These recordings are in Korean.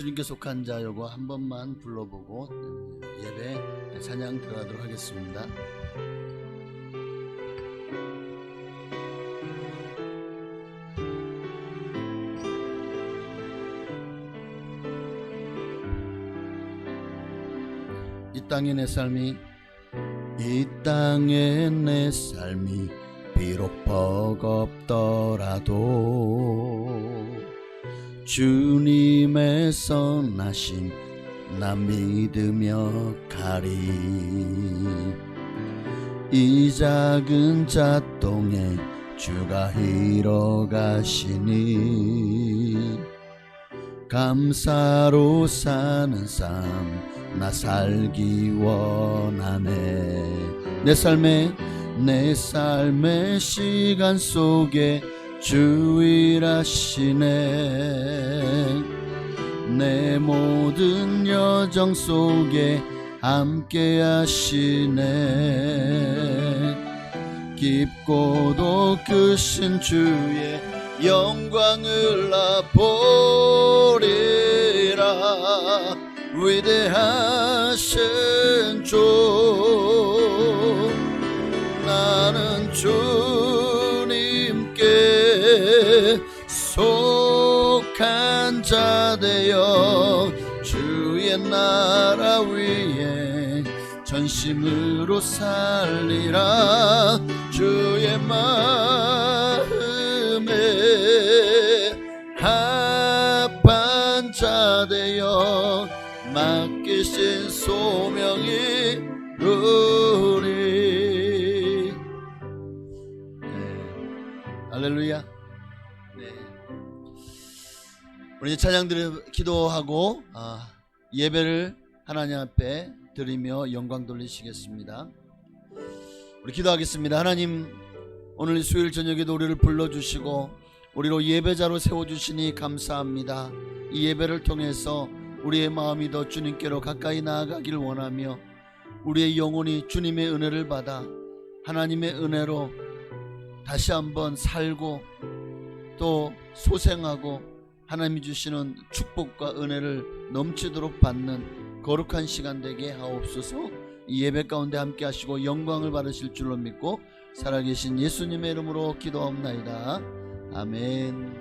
주님께 속한 자 요거 한 번만 불러보고 예배 찬양 들어가도록 하겠습니다. 이 땅의 내 삶이 비록 버겁더라도 주님의 선하심 나 믿으며 가리. 이 작은 잣동에 주가 이뤄 가시니 감사로 사는 삶 나 살기 원하네. 내 삶의 시간 속에 주 일하시네. 내 모든 여정 속에 함께 하시네. 깊고도 크신 주의 영광을 나 보리라. 위대하신 주 나는 주님께 속한 자 되어 주의 나라 위에 전심으로 살리라. 주의 마음에 합한 자 되어 맡기신 소명이 이루리. 할렐루야. 우리 찬양 기도하고 예배를 하나님 앞에 드리며 영광 돌리시겠습니다. 우리 기도하겠습니다. 하나님, 오늘 수요일 저녁에도 우리를 불러주시고 우리로 예배자로 세워주시니 감사합니다. 이 예배를 통해서 우리의 마음이 더 주님께로 가까이 나아가길 원하며 우리의 영혼이 주님의 은혜를 받아 하나님의 은혜로 다시 한번 살고 또 소생하고 하나님이 주시는 축복과 은혜를 넘치도록 받는 거룩한 시간 되게 하옵소서. 이 예배 가운데 함께 하시고 영광을 받으실 줄로 믿고 살아계신 예수님의 이름으로 기도하옵나이다. 아멘.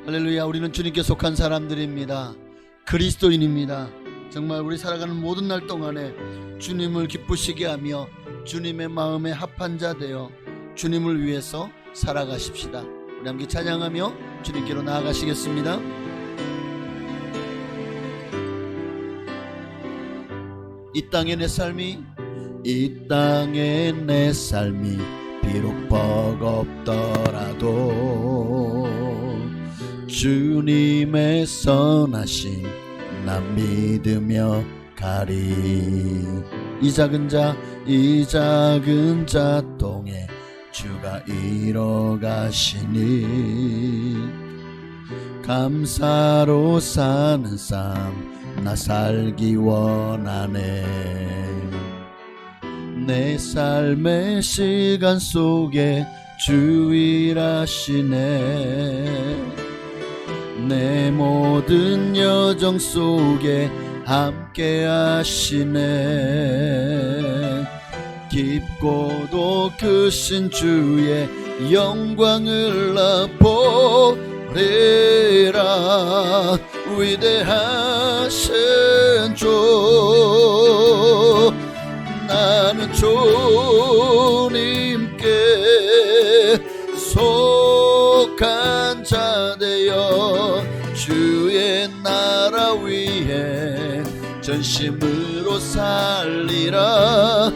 할렐루야. 우리는 주님께 속한 사람들입니다. 그리스도인입니다. 정말 우리 살아가는 모든 날 동안에 주님을 기쁘시게 하며 주님의 마음에 합한 자 되어 주님을 위해서 살아가십시다. 우리 함께 찬양하며 주님께로 나아가시겠습니다. 이 땅의 내 삶이 비록 버겁더라도 주님의 선하심 나 믿으며 가리. 이 작은 잣동에 주가 이뤄 가시니 감사로 사는 삶 나 살기 원하네. 내 삶의 시간 속에 주 일하시네. 내 모든 여정 속에 함께 하시네. 깊고도 크신 주의 영광을 나 보리라. 위대하신 주 나는 주님께 속한 자 되어 주의 나라 위에 전심으로 살리라.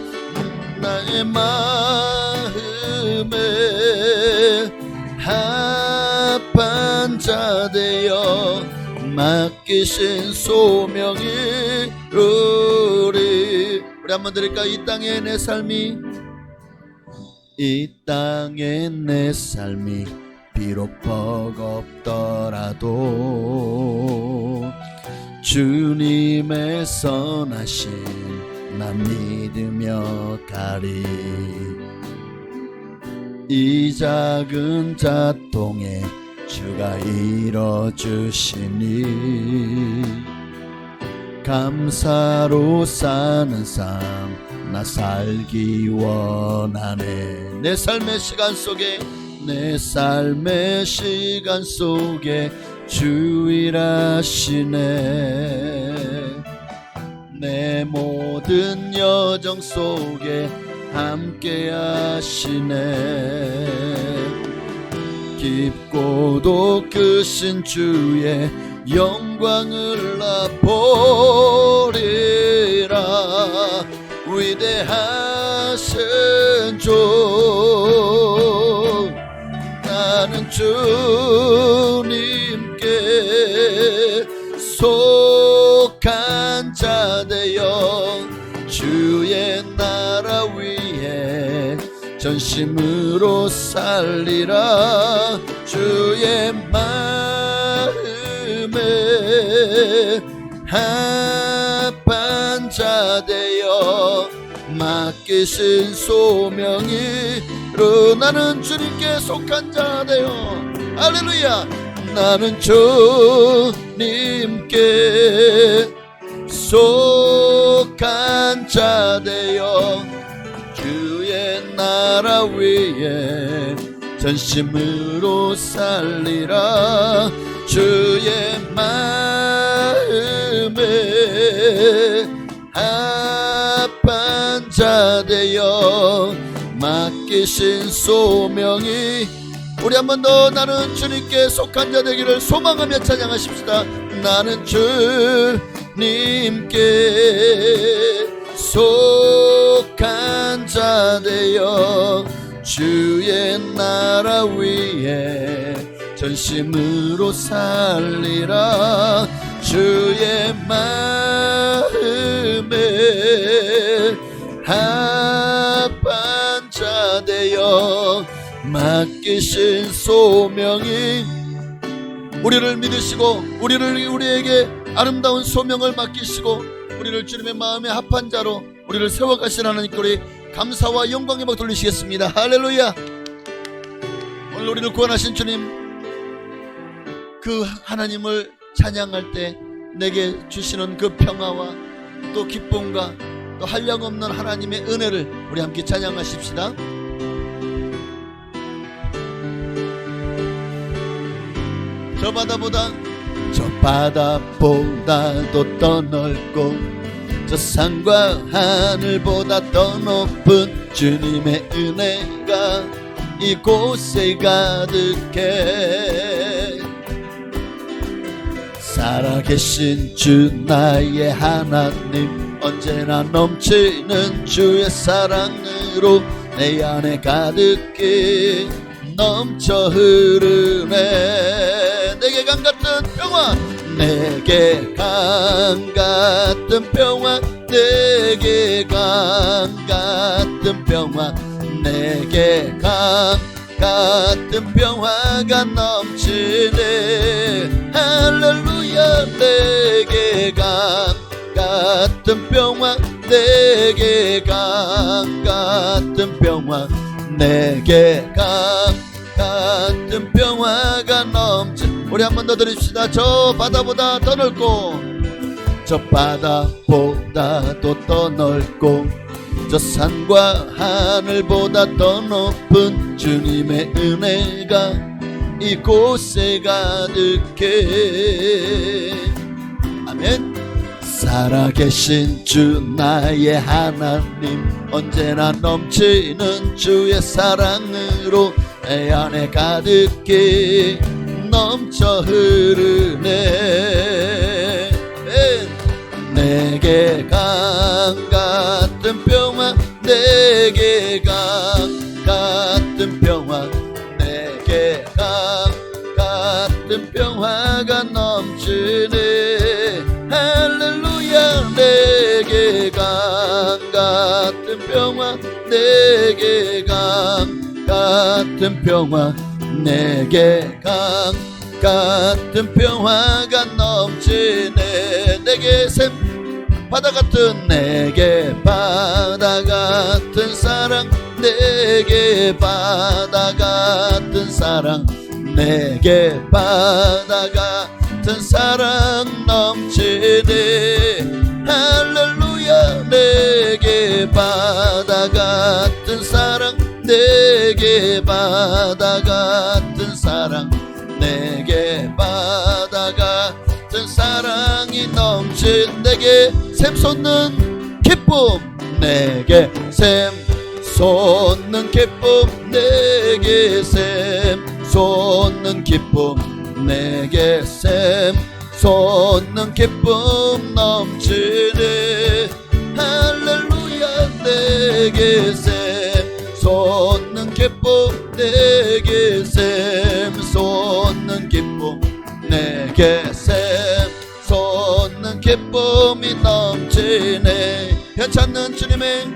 나의 마음에 합한 자 되어 맡기신 소명이 우리 한번 드릴까? 이 땅의 내 삶이 비록 버겁더라도 주님의 선하심 나 믿으며 가리. 이 작은 잣동에 주가 이뤄주시니 감사로 사는 삶 나 살기 원하네. 내 삶의 시간 속에 주 일하시네. 내 모든 여정 속에 함께 하시네. 깊고도 크신 주의 영광을 나보리라. 위대하신 주 나는 주님께 속한 자 되어 주의 나라 위에 전심으로 살리라. 주의 마음에 합한 자 되어 맡기신 소명이로 나는 주님께 속한 자 되어 할렐루야. 나는 주님께 속한 자 되어 주의 나라 위에 전심으로 살리라. 주의 마음에 합한 자 되어 맡기신 소명이 우리 한 번 더 나는 주님께 속한 자 되기를 소망하며 찬양하십시다. 나는 주님께 속한 자 되어 주의 나라 위에 전심으로 살리라. 주의 마음에 합한 자 되어 맡기신 소명이 우리를 믿으시고 우리에게 아름다운 소명을 맡기시고 우리를 주님의 마음에 합한 자로 우리를 세워가신 하나님께 우리 감사와 영광의 막 돌리시겠습니다. 할렐루야. 오늘 우리를 구원하신 주님, 그 하나님을 찬양할 때 내게 주시는 그 평화와 또 기쁨과 또 한량없는 하나님의 은혜를 우리 함께 찬양하십시다. 저 바다보다도 더 넓고 저 산과 하늘보다 더 높은 주님의 은혜가 이곳에 가득해. 살아계신 주 나의 하나님, 언제나 넘치는 주의 사랑으로 내 안에 가득히 넘쳐 흐르네. 내게 강 같은 평화, 내게 강 같은 평화, 내게 강 같은 평화, 내게 강 같은 평화가 넘치네. 할렐루야. 내게 강 같은 평화, 내게 강 같은 평화, 내게 강 같은 평화가 넘치. 우리 한 번 더 드립시다. 저 바다보다 더 넓고 저 바다보다도 더 넓고 저 산과 하늘보다 더 높은 주님의 은혜가 이곳에 가득해. 아멘. 살아계신 주 나의 하나님, 언제나 넘치는 주의 사랑으로 내 안에 가득히 넘쳐 흐르네. 내게 강 같은 평화, 내게 강 같은 평화, 내게 강 같은 평화가 넘치네. 할렐루야. 내게 강 같은 평화, 내게 강 같은 평화, 내게 강 같은 평화가 넘치네. 내게 바다 같은, 내게 바다 같은 사랑, 내게 바다 같은 사랑, 내게 바다 같은 사랑 넘치네. 할렐루야. 내게 바다 같은 사랑, 내게 바다 같은 사랑, 내게 바다 같은 사랑이 넘친, 내게 샘 솟는 기쁨, 내게 샘 솟는 기쁨, 내게 샘 솟는 기쁨, 내게 샘 솟는 기쁨 넘치네. 할렐루야. 내게 샘 솟는 기쁨, 내게 샘 솟는 기쁨, 내게 샘 솟는 기쁨이 넘치네. 편찮는 주님의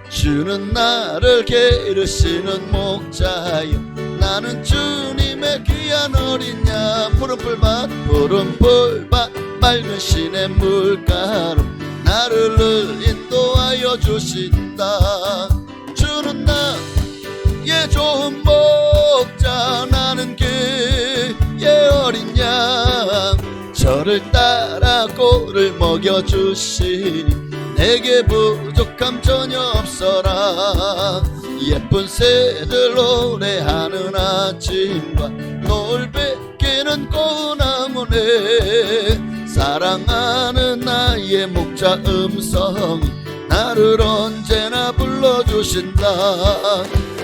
주는 나를 기르시는 목자여, 나는 주님의 귀한 어린 양. 푸른 풀밭 푸른 풀밭 맑은 시냇 물가로 나를 인도하여 주신다. 주는 나의 좋은 목자, 나는 그의 어린 양. 저를 따라 꼴을 먹여주시니 내게 부족함 전혀 없어라. 예쁜 새들 노래하는 아침과 노을 뺏기는 꽃나무네. 사랑하는 나의 목자 음성이 나를 언제나 불러주신다.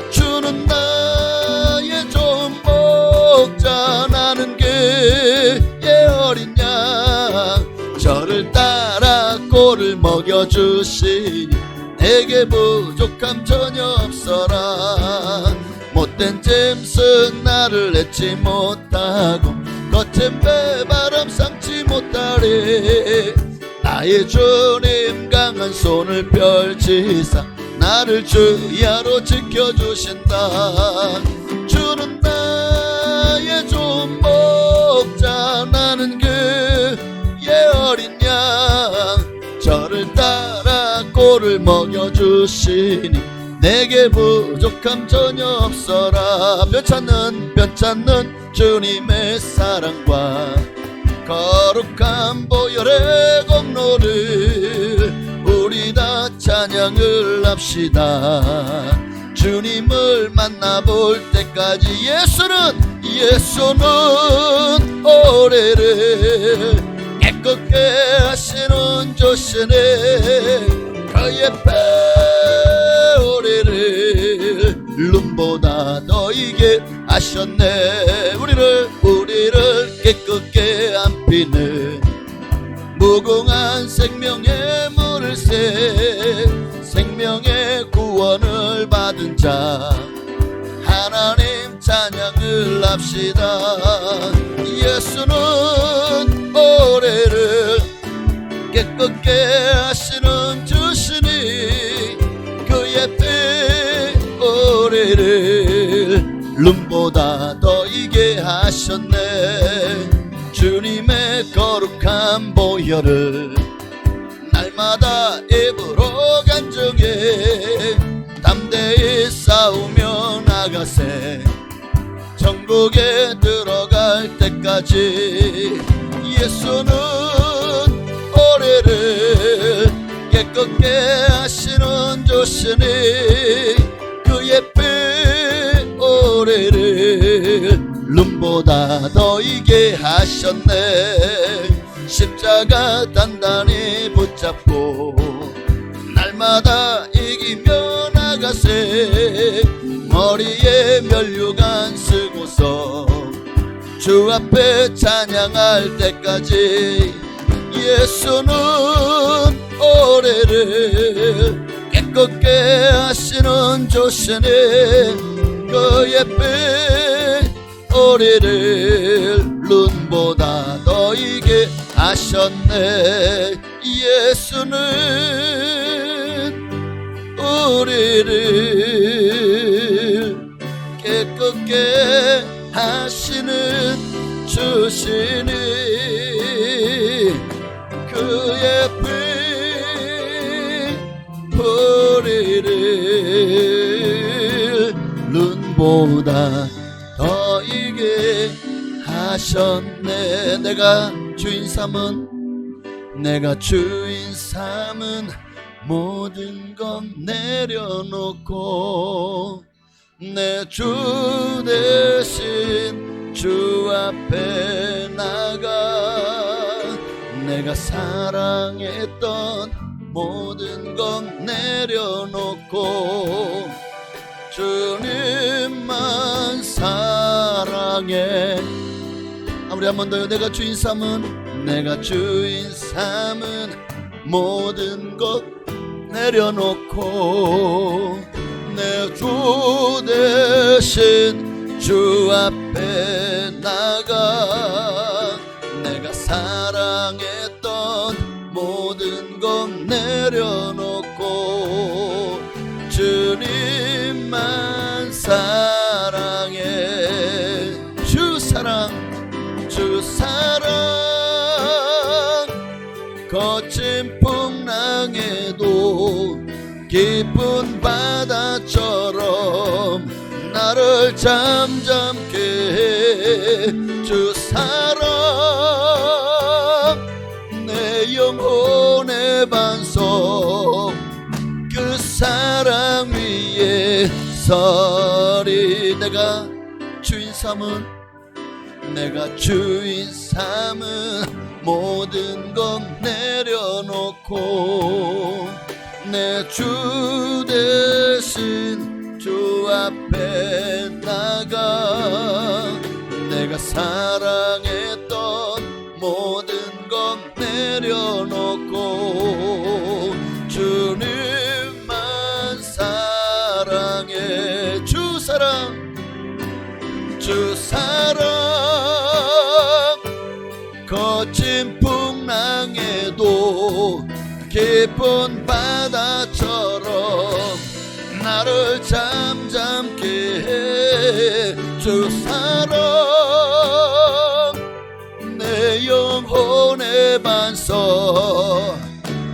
주는 나의 좋은 목자, 나는 그의 어린 양. 저를 따라 꼴을 먹여주시니 내게 부족함 전혀 없어라. 못된 짐승 나를 내지 못하고 거친 배바람 삼지 못하리. 나의 주님 강한 손을 펼치사 나를 주야로 지켜주신다. 주는 나의 좋은 목자, 나는 그의 어린 양. 저를 따라 꼴을 먹여주시니 내게 부족함 전혀 없어라. 뼈찾는 주님의 사랑과 거룩한 보혈의 공로를 우리 다 찬양을 합시다. 주님을 만나볼 때까지 예수는 오래를 깨끗게 하시는 조시네. 그의 배오리를 눈보다 더 이게 하셨네. 우리를 깨끗게 안피는 무궁한 생명의 물을 새 생명의 구원을 받은 자 하나님 찬양을 합시다. 예수는 오래를 깨끗게 하시는 주시니 그의 피 오래를 눈보다 더 이게 하셨네. 주님의 거룩한 보혈을 날마다 입으로 간증해 담대히 싸우며 나가세. 천국에 들어갈 때까지 예수는 오래를 깨끗게 하시는 조시니 그의 피 오래를 눈보다 더 이게 하셨네. 십자가 단단히 붙잡고 날마다 이기며 나가세. 머리에 면류관 쓰고서 주 앞에 찬양할 때까지 예수는 오래를 깨끗게 하시는 조시니 그의 피 오래를 눈보다 더 이게 하셨네. 예수는 우리를 깨끗게 하시는 주시니 그의 피 우리를 눈보다 더 하셨네. 내가 주인 삼은 모든 건 내려놓고 내 주 대신 주 앞에 나가 내가 사랑했던 모든 건 내려놓고 주님만 사랑해. 우리 한 번 더요. 내가 주인 삼은 모든 것 내려놓고 내 주 대신 주 앞에 나가 내가 사랑했던 모든 것 내려놓고 주님만 사랑해. 주 사랑 거친 풍랑에도 깊은 바다처럼 나를 잠잠케 해. 주 사랑 내 영혼의 반석 그 사랑 위에 서리. 내가 주인 삼은 모든 건 내려놓고 내 주 대신 주 앞에 나가 내가 사랑했던 모든 건 내려놓고 주님만 사랑해. 주 사랑 거친 풍랑에도 깊은 바다처럼 나를 잠잠케 해. 주 사랑 내 영혼의 반석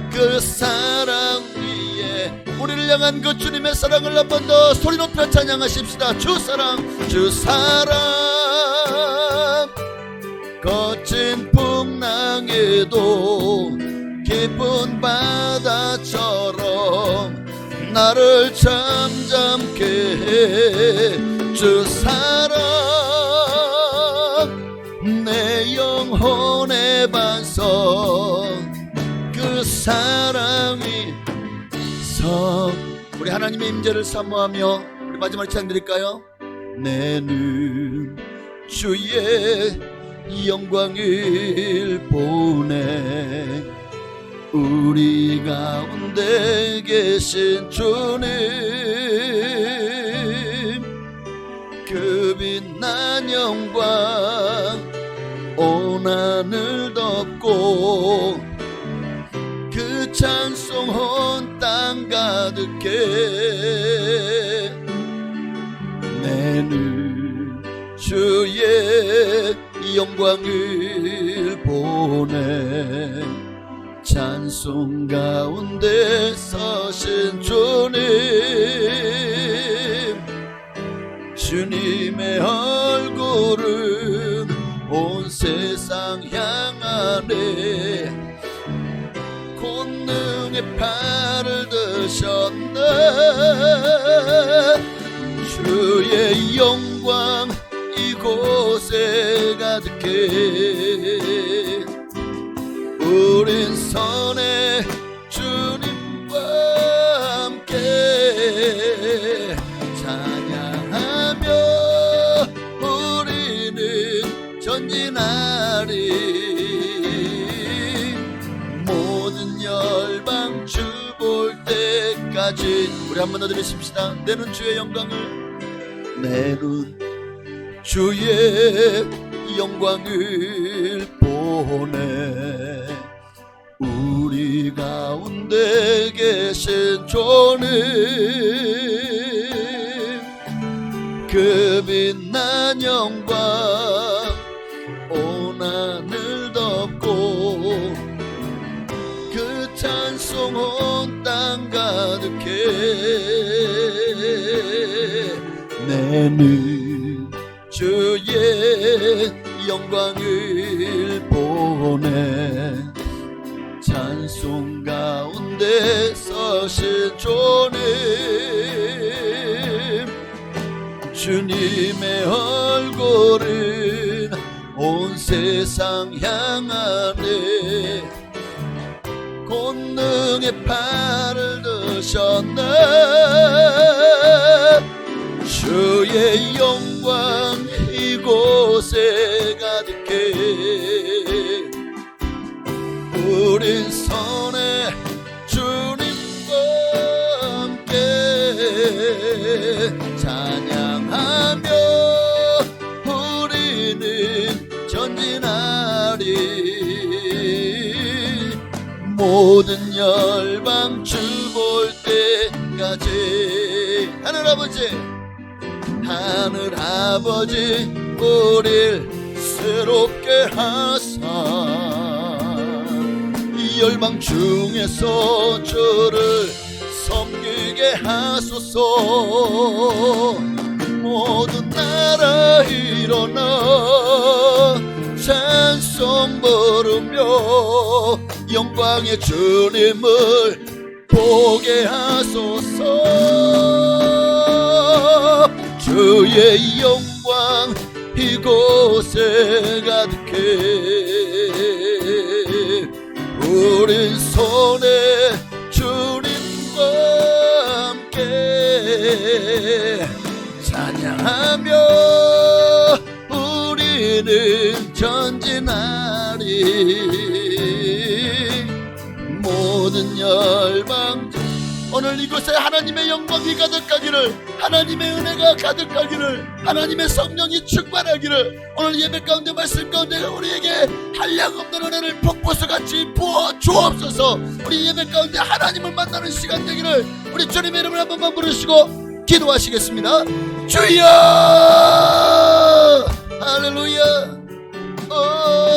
그 사랑 위에 우리를 향한 그 주님의 사랑을 한 번 더 소리 높여 찬양하십시다. 주 사랑 거친 풍랑에도 깊은 바다처럼 나를 잠잠케 해. 주 사랑 내 영혼의 반석 그 사랑이 우리 하나님의 임재를 사모하며 우리 마지막 찬양 드릴까요? 내는 주의 영광을 보내 우리 가운데 계신 주님 그 빛난 영광 온 하늘 덮고 그 찬송 온 땅 가득해. 내는 주의 영광을 보내 찬송 가운데 서신 주님의 얼굴은 온 세상 향하네. 권능의 팔을 드셨네. 주의 영광 이곳에 가득해. 우린 선의 주님과 함께 찬양하며 우리는 전진하리. 모든 열방 주 볼 때까지 우리 한 번 더 들으십시다. 내는 주의 영광을 내는 주의 영광을 보내 우리 가운데 계신 주님 그 빛난 영광 온 하늘 덮고 그 찬송 온 땅 가득해. 내는 주의 영광을 찬송 가운데 서신 주님, 주님의 얼굴은 온 세상 향하네. 권능의 팔을 드셨네. 주의 영광 이곳에 가득해. 우린 손에 주님과 함께 찬양하며 우리는 전진하리. 모든 열방 주 볼 때까지. 하늘 아버지 우릴 새롭게 하사 이 열방 중에서 주를 섬기게 하소서. 모든 나라 일어나 찬송 부르며 영광의 주님을 보게 하소서. 주의 영광 이곳에 가득해. 우린 손에 주님과 함께 찬양하며 우리는 전진하리. 모든 열방 오늘 이곳에 하나님의 영광이 가득하기를, 하나님의 은혜가 가득하기를, 하나님의 성령이 충만하기를, 오늘 예배 가운데 말씀 가운데 우리에게 한량없는 은혜를 폭포수같이 부어 주옵소서. 우리 예배 가운데 하나님을 만나는 시간 되기를 우리 주님의 이름을 한 번만 부르시고 기도하시겠습니다. 주여! 할렐루야!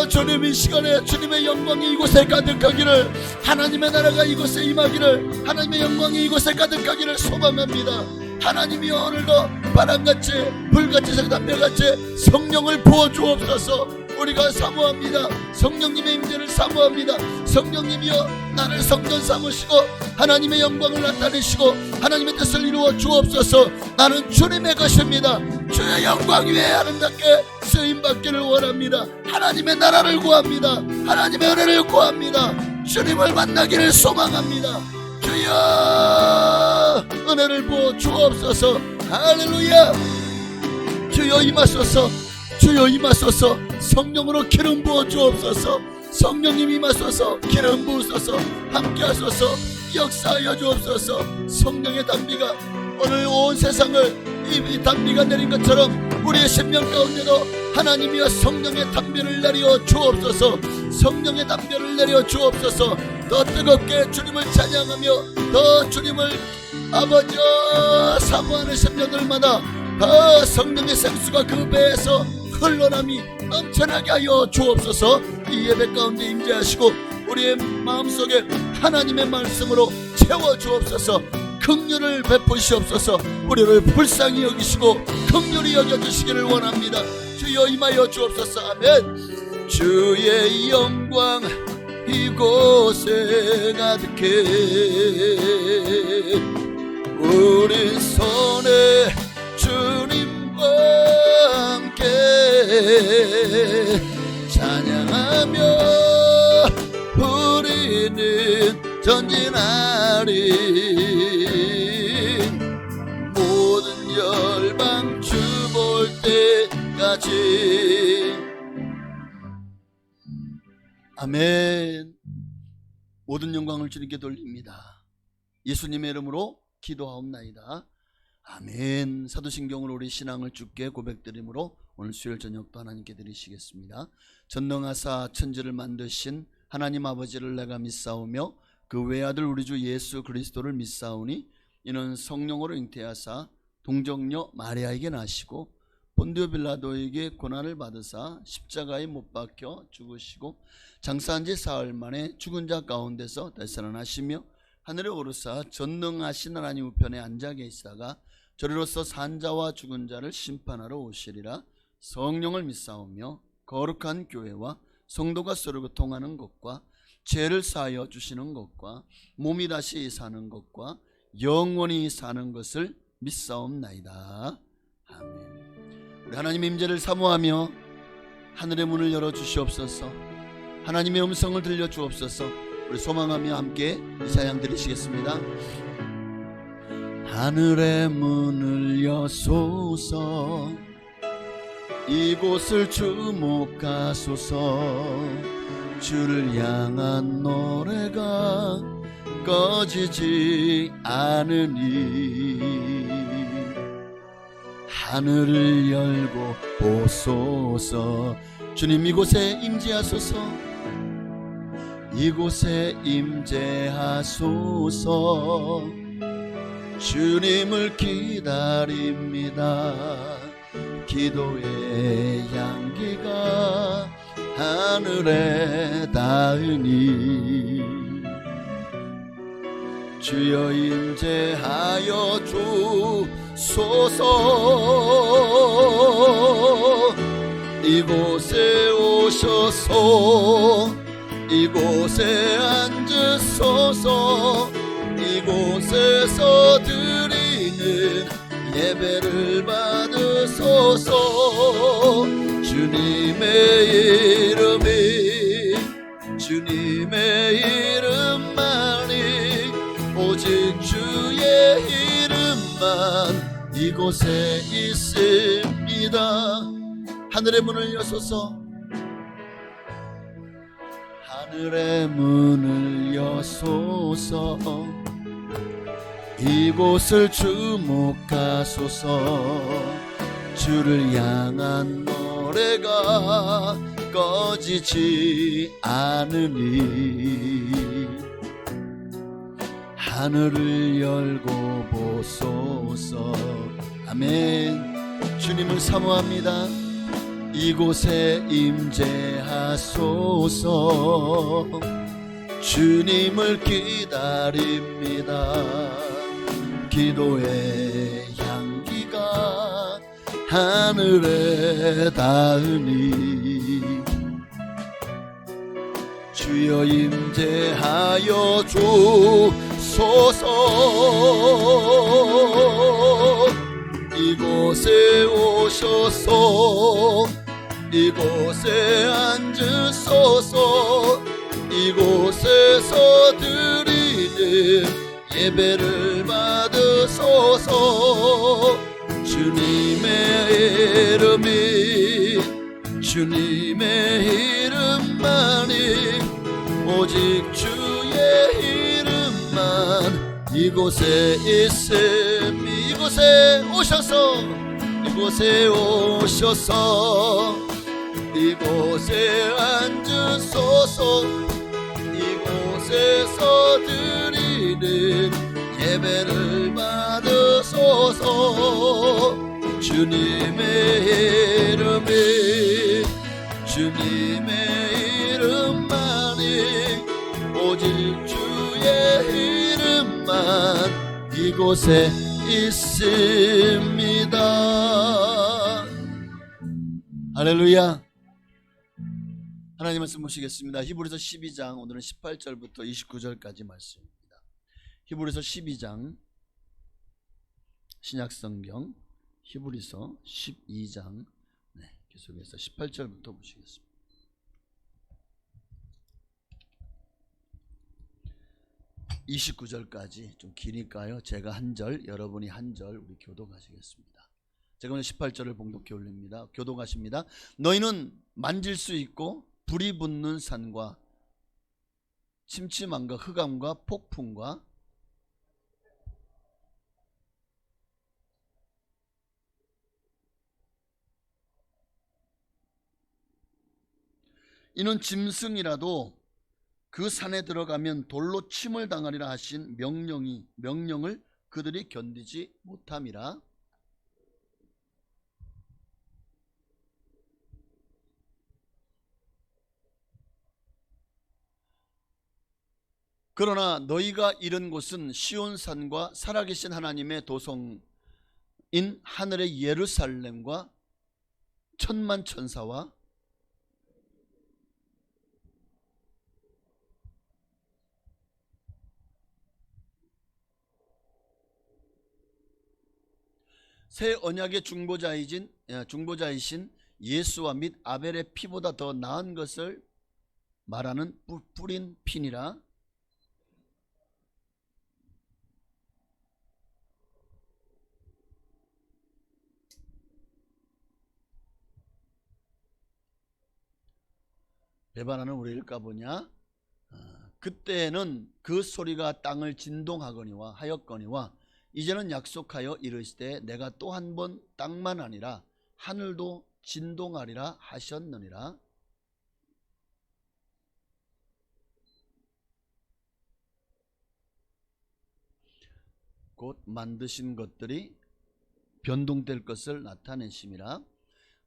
주님, 이 시간에 주님의 영광이 이곳에 가득하기를, 하나님의 나라가 이곳에 임하기를, 하나님의 영광이 이곳에 가득하기를 소망합니다. 하나님이 오늘도 바람같이 불같이 담배같이 성령을 부어주옵소서. 우리가 사모합니다. 성령님의 임재를 사모합니다. 성령님이여 나를 성전 삼으시고 하나님의 영광을 나타내시고 하나님의 뜻을 이루어 주옵소서. 나는 주님의 것입니다. 주의 영광 위에 아름답게 쓰임받기를 원합니다. 하나님의 나라를 구합니다. 하나님의 은혜를 구합니다. 주님을 만나기를 소망합니다. 주여 은혜를 부어 주옵소서. 할렐루야. 주여 임하소서. 주여 임하소서. 성령으로 기름 부어 주옵소서. 성령님 임하소서. 기름 부으소서. 함께하소서. 역사하여 주옵소서. 성령의 단비가 오늘 온 세상을 이 단비가 내린 것처럼 우리의 심령 가운데도 하나님이여 성령의 단비를 내려 주옵소서. 성령의 단비를 내려 주옵소서. 더 뜨겁게 주님을 찬양하며 더 주님을 아버지여 사모하는 심령들마다 더 성령의 생수가 그 배에서 흘러남이 넘쳐나게 하여 주옵소서. 이 예배 가운데 임재하시고 우리의 마음속에 하나님의 말씀으로 채워 주옵소서. 긍휼을 베푸시옵소서. 우리를 불쌍히 여기시고 긍휼히 여겨주시기를 원합니다. 주여 임하여 주옵소서. 아멘. 주의 영광 이곳에 가득해. 우리 손에 주님과 함께 찬양하며 우리는 전진하리. 모든 열방 주 볼 때까지. 아멘. 모든 영광을 주님께 돌립니다. 예수님의 이름으로 기도하옵나이다. 아멘. 사도신경으로 우리 신앙을 주께 고백드림으로 오늘 수요일 저녁도 하나님께 드리시겠습니다. 전능하사 천지를 만드신 하나님 아버지를 내가 믿사오며 그 외아들 우리 주 예수 그리스도를 믿사오니 이는 성령으로 잉태하사 동정녀 마리아에게 나시고 본디오 빌라도에게 고난을 받으사 십자가에 못 박혀 죽으시고 장사한 지 사흘 만에 죽은 자 가운데서 다시 살아나시며 하늘에 오르사 전능하신 하나님 우편에 앉아 계시다가 저리로서 산 자와 죽은 자를 심판하러 오시리라. 성령을 믿사오며 거룩한 교회와 성도가 서로 교통하는 것과 죄를 사하여 주시는 것과 몸이 다시 사는 것과 영원히 사는 것을 믿사옵나이다. 아멘. 우리 하나님의 임재를 사모하며 하늘의 문을 열어 주시옵소서. 하나님의 음성을 들려 주옵소서. 우리 소망하며 함께 이사양 드리시겠습니다. 하늘의 문을 여소서, 이곳을 주목하소서. 주를 향한 노래가 꺼지지 않으니 하늘을 열고 보소서. 주님, 이곳에 임재하소서. 이곳에 임재하소서. 주님을 기다립니다. 기도의 향기가 하늘에 닿으니 주여 임재하여 주소서. 이곳에 오셔서 이곳에 앉으소서. 이곳에서 드리는 예배를 받으소서. 주님의 이름이 주님의 이름만이 오직 주의 이름만 이곳에 있습니다. 하늘의 문을 여소서. 하늘의 문을 여소서. 이곳을 주목하소서. 주를 향한 노래가 꺼지지 않으니 하늘을 열고 보소서. 아멘. 주님을 사모합니다. 이곳에 임재하소서. 주님을 기다립니다. 기도의 향기가 하늘에 닿으니 주여 임재하여 주소서. 이곳에 오셔서 이곳에 앉으소서. 이곳에서 드리는 예배를 받으소서. 주님의 이름이 주님의 이름만이 오직 주의 이름만 이곳에 있음이 이곳에 오셔서 이곳에 오셔서 이곳에 앉으소서. 이곳에서 드리는 예배를 받으소서. 주님의 이름이 주님의 이름만이 오직 주의 이름만 이곳에 있습니다. 할렐루야. 하나님 말씀 보시겠습니다. 히브리서 12장 오늘은 18절부터 29절까지 말씀입니다. 히브리서 12장 신약성경 히브리서 12장 계속해서 18절부터 보시겠습니다. (29절까지) 좀 기니까요 제가 한 절 여러분이 한 절 우리 교독하시겠습니다. 제가 오늘 18절을 봉독해 올립니다. 교독하십니다. 너희는 만질 수 있고 불이 붙는 산과 침침함과 흑암과 폭풍과 이는 짐승이라도 그 산에 들어가면 돌로 침을 당하리라 하신 명령을 그들이 견디지 못함이라. 그러나 너희가 이른 곳은 시온산과 살아계신 하나님의 도성인 하늘의 예루살렘과 천만 천사와 새 언약의 중보자이신 예수와 및 아벨의 피보다 더 나은 것을 말하는 뿌린 피니라. 배반하는 우리일까 보냐. 그때는 그 소리가 땅을 진동하거니와 하였거니와 이제는 약속하여 이르시되 내가 또 한 번 땅만 아니라 하늘도 진동하리라 하셨느니라. 곧 만드신 것들이 변동될 것을 나타내심이라.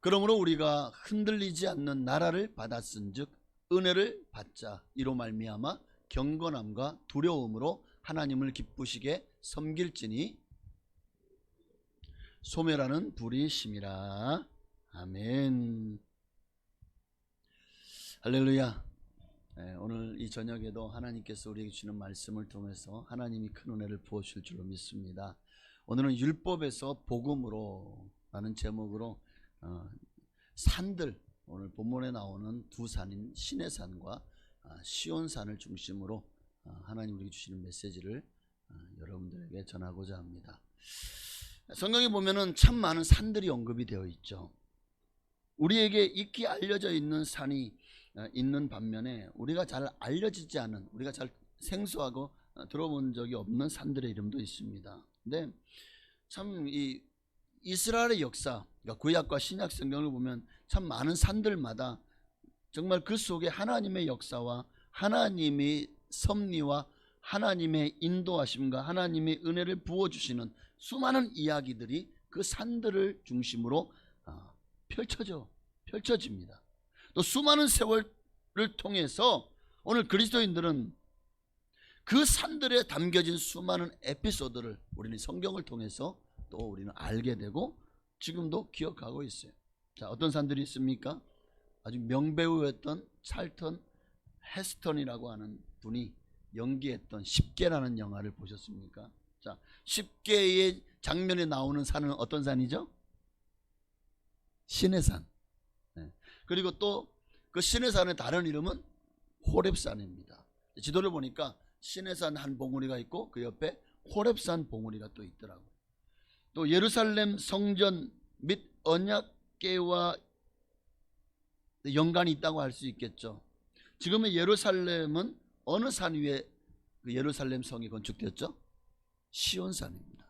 그러므로 우리가 흔들리지 않는 나라를 받았은즉 은혜를 받자. 이로 말미암아 경건함과 두려움으로 하나님을 기쁘시게 섬길지니 소멸하는 불이 심이라. 아멘. 할렐루야. 오늘 이 저녁에도 하나님께서 우리에게 주시는 말씀을 통해서 하나님이 큰 은혜를 부어주실 줄로 믿습니다. 오늘은 율법에서 복음으로 라는 제목으로 산들, 오늘 본문에 나오는 두 산인 시내산과 시온산을 중심으로 하나님 우리에게 주시는 메시지를 여러분들에게 전하고자 합니다. 성경에 보면은 참 많은 산들이 언급이 되어 있죠. 우리에게 익히 알려져 있는 산이 있는 반면에 우리가 잘 알려지지 않은, 우리가 잘 생소하고 들어본 적이 없는 산들의 이름도 있습니다. 근데 참 이 이스라엘의 역사, 그러니까 구약과 신약 성경을 보면 참 많은 산들마다 정말 그 속에 하나님의 역사와 하나님의 섭리와 하나님의 인도하심과 하나님의 은혜를 부어주시는 수많은 이야기들이 그 산들을 중심으로 펼쳐집니다. 또 수많은 세월을 통해서 오늘 그리스도인들은 그 산들에 담겨진 수많은 에피소드를 우리는 성경을 통해서 또 우리는 알게 되고 지금도 기억하고 있어요. 자, 어떤 산들이 있습니까? 아주 명배우였던 찰턴 헤스턴이라고 하는 분이 연기했던 10개라는 영화를 보셨습니까? 자, 10개의 장면에 나오는 산은 어떤 산이죠? 시내산. 그리고 또 그 시내산의 다른 이름은 호렙산입니다. 지도를 보니까 시내산 한 봉우리가 있고 그 옆에 호렙산 봉우리가 또 있더라고요. 또 예루살렘 성전 및 언약궤와 연관이 있다고 할 수 있겠죠. 지금의 예루살렘은 어느 산 위에 그 예루살렘 성이 건축되었죠? 시온산입니다.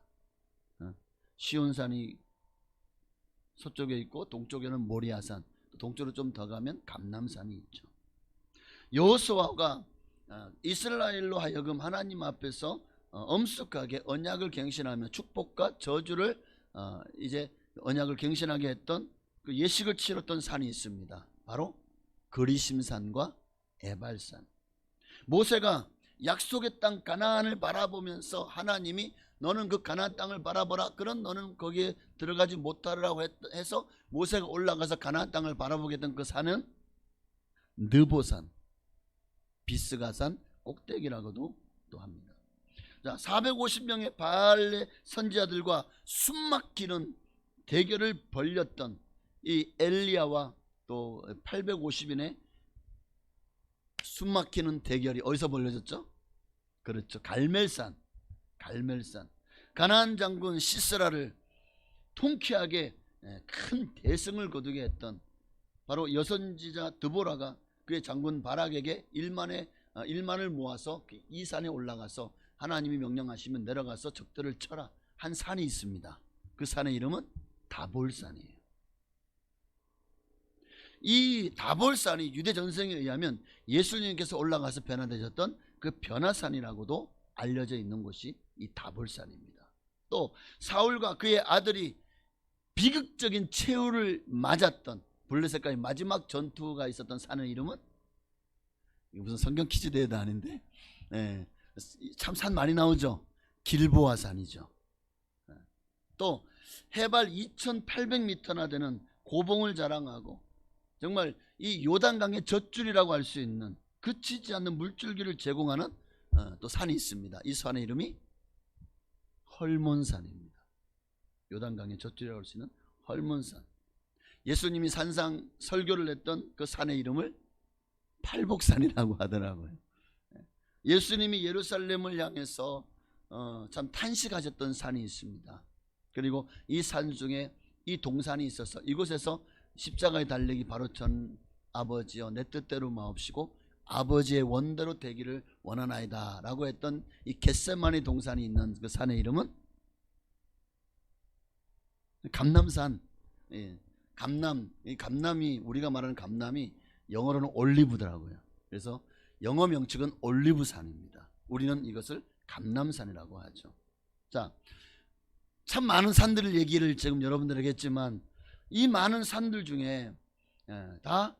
시온산이 서쪽에 있고 동쪽에는 모리아산, 동쪽으로 좀 더 가면 감람산이 있죠. 여호수아가 이스라엘로 하여금 하나님 앞에서 엄숙하게 언약을 갱신하며 축복과 저주를 이제 언약을 갱신하게 했던 그 예식을 치렀던 산이 있습니다. 바로 그리심산과 에발산. 모세가 약속의 땅 가나안을 바라보면서 하나님이 너는 그 가나안 땅을 바라보라, 그런 너는 거기에 들어가지 못하라고 해서 모세가 올라가서 가나안 땅을 바라보게 된 그 산은 느보산, 비스가산 꼭대기라고도 또 합니다. 자, 450명의 바알의 선지자들과 숨막히는 대결을 벌였던 이 엘리야와 또 850인의 숨막히는 대결이 어디서 벌어졌죠? 그렇죠, 갈멜산. 가나안 장군 시스라를 통쾌하게 큰 대승을 거두게 했던 바로 여선지자 드보라가 그의 장군 바락에게 1만을 모아서 이 산에 올라가서 하나님이 명령하시면 내려가서 적들을 쳐라 한 산이 있습니다. 그 산의 이름은 다볼산이에요. 이 다볼산이 유대 전승에 의하면 예수님께서 올라가서 변화되셨던 그 변화산이라고도 알려져 있는 곳이 이 다볼산입니다. 또 사울과 그의 아들이 비극적인 최후를 맞았던 블레셋과의 마지막 전투가 있었던 산의 이름은, 이거 무슨 성경 퀴즈 대회도 아닌데 참 산 많이 나오죠. 길보아 산이죠. 또 해발 2800m나 되는 고봉을 자랑하고 정말 이 요단강의 젖줄이라고 할 수 있는 그치지 않는 물줄기를 제공하는 또 산이 있습니다. 이 산의 이름이 헐몬산입니다. 요단강의 저쪽이라고 할 수 있는 헐몬산. 예수님이 산상 설교를 했던 그 산의 이름을 팔복산이라고 하더라고요. 예수님이 예루살렘을 향해서 참 탄식하셨던 산이 있습니다. 그리고 이 산 중에 이 동산이 있어서 이곳에서 십자가에 달리기 바로 전 아버지여 내 뜻대로 마옵시고 아버지의 원대로 되기를 원하나이다 라고 했던 이 겟세마네 동산이 있는 그 산의 이름은 감람산. 예. 이 감람이, 우리가 말하는 감람이 영어로는 올리브더라고요. 그래서 영어 명칭은 올리브산입니다. 우리는 이것을 감람산이라고 하죠. 자, 참 많은 산들을 얘기를 지금 여러분들에게 했지만 이 많은 산들 중에 다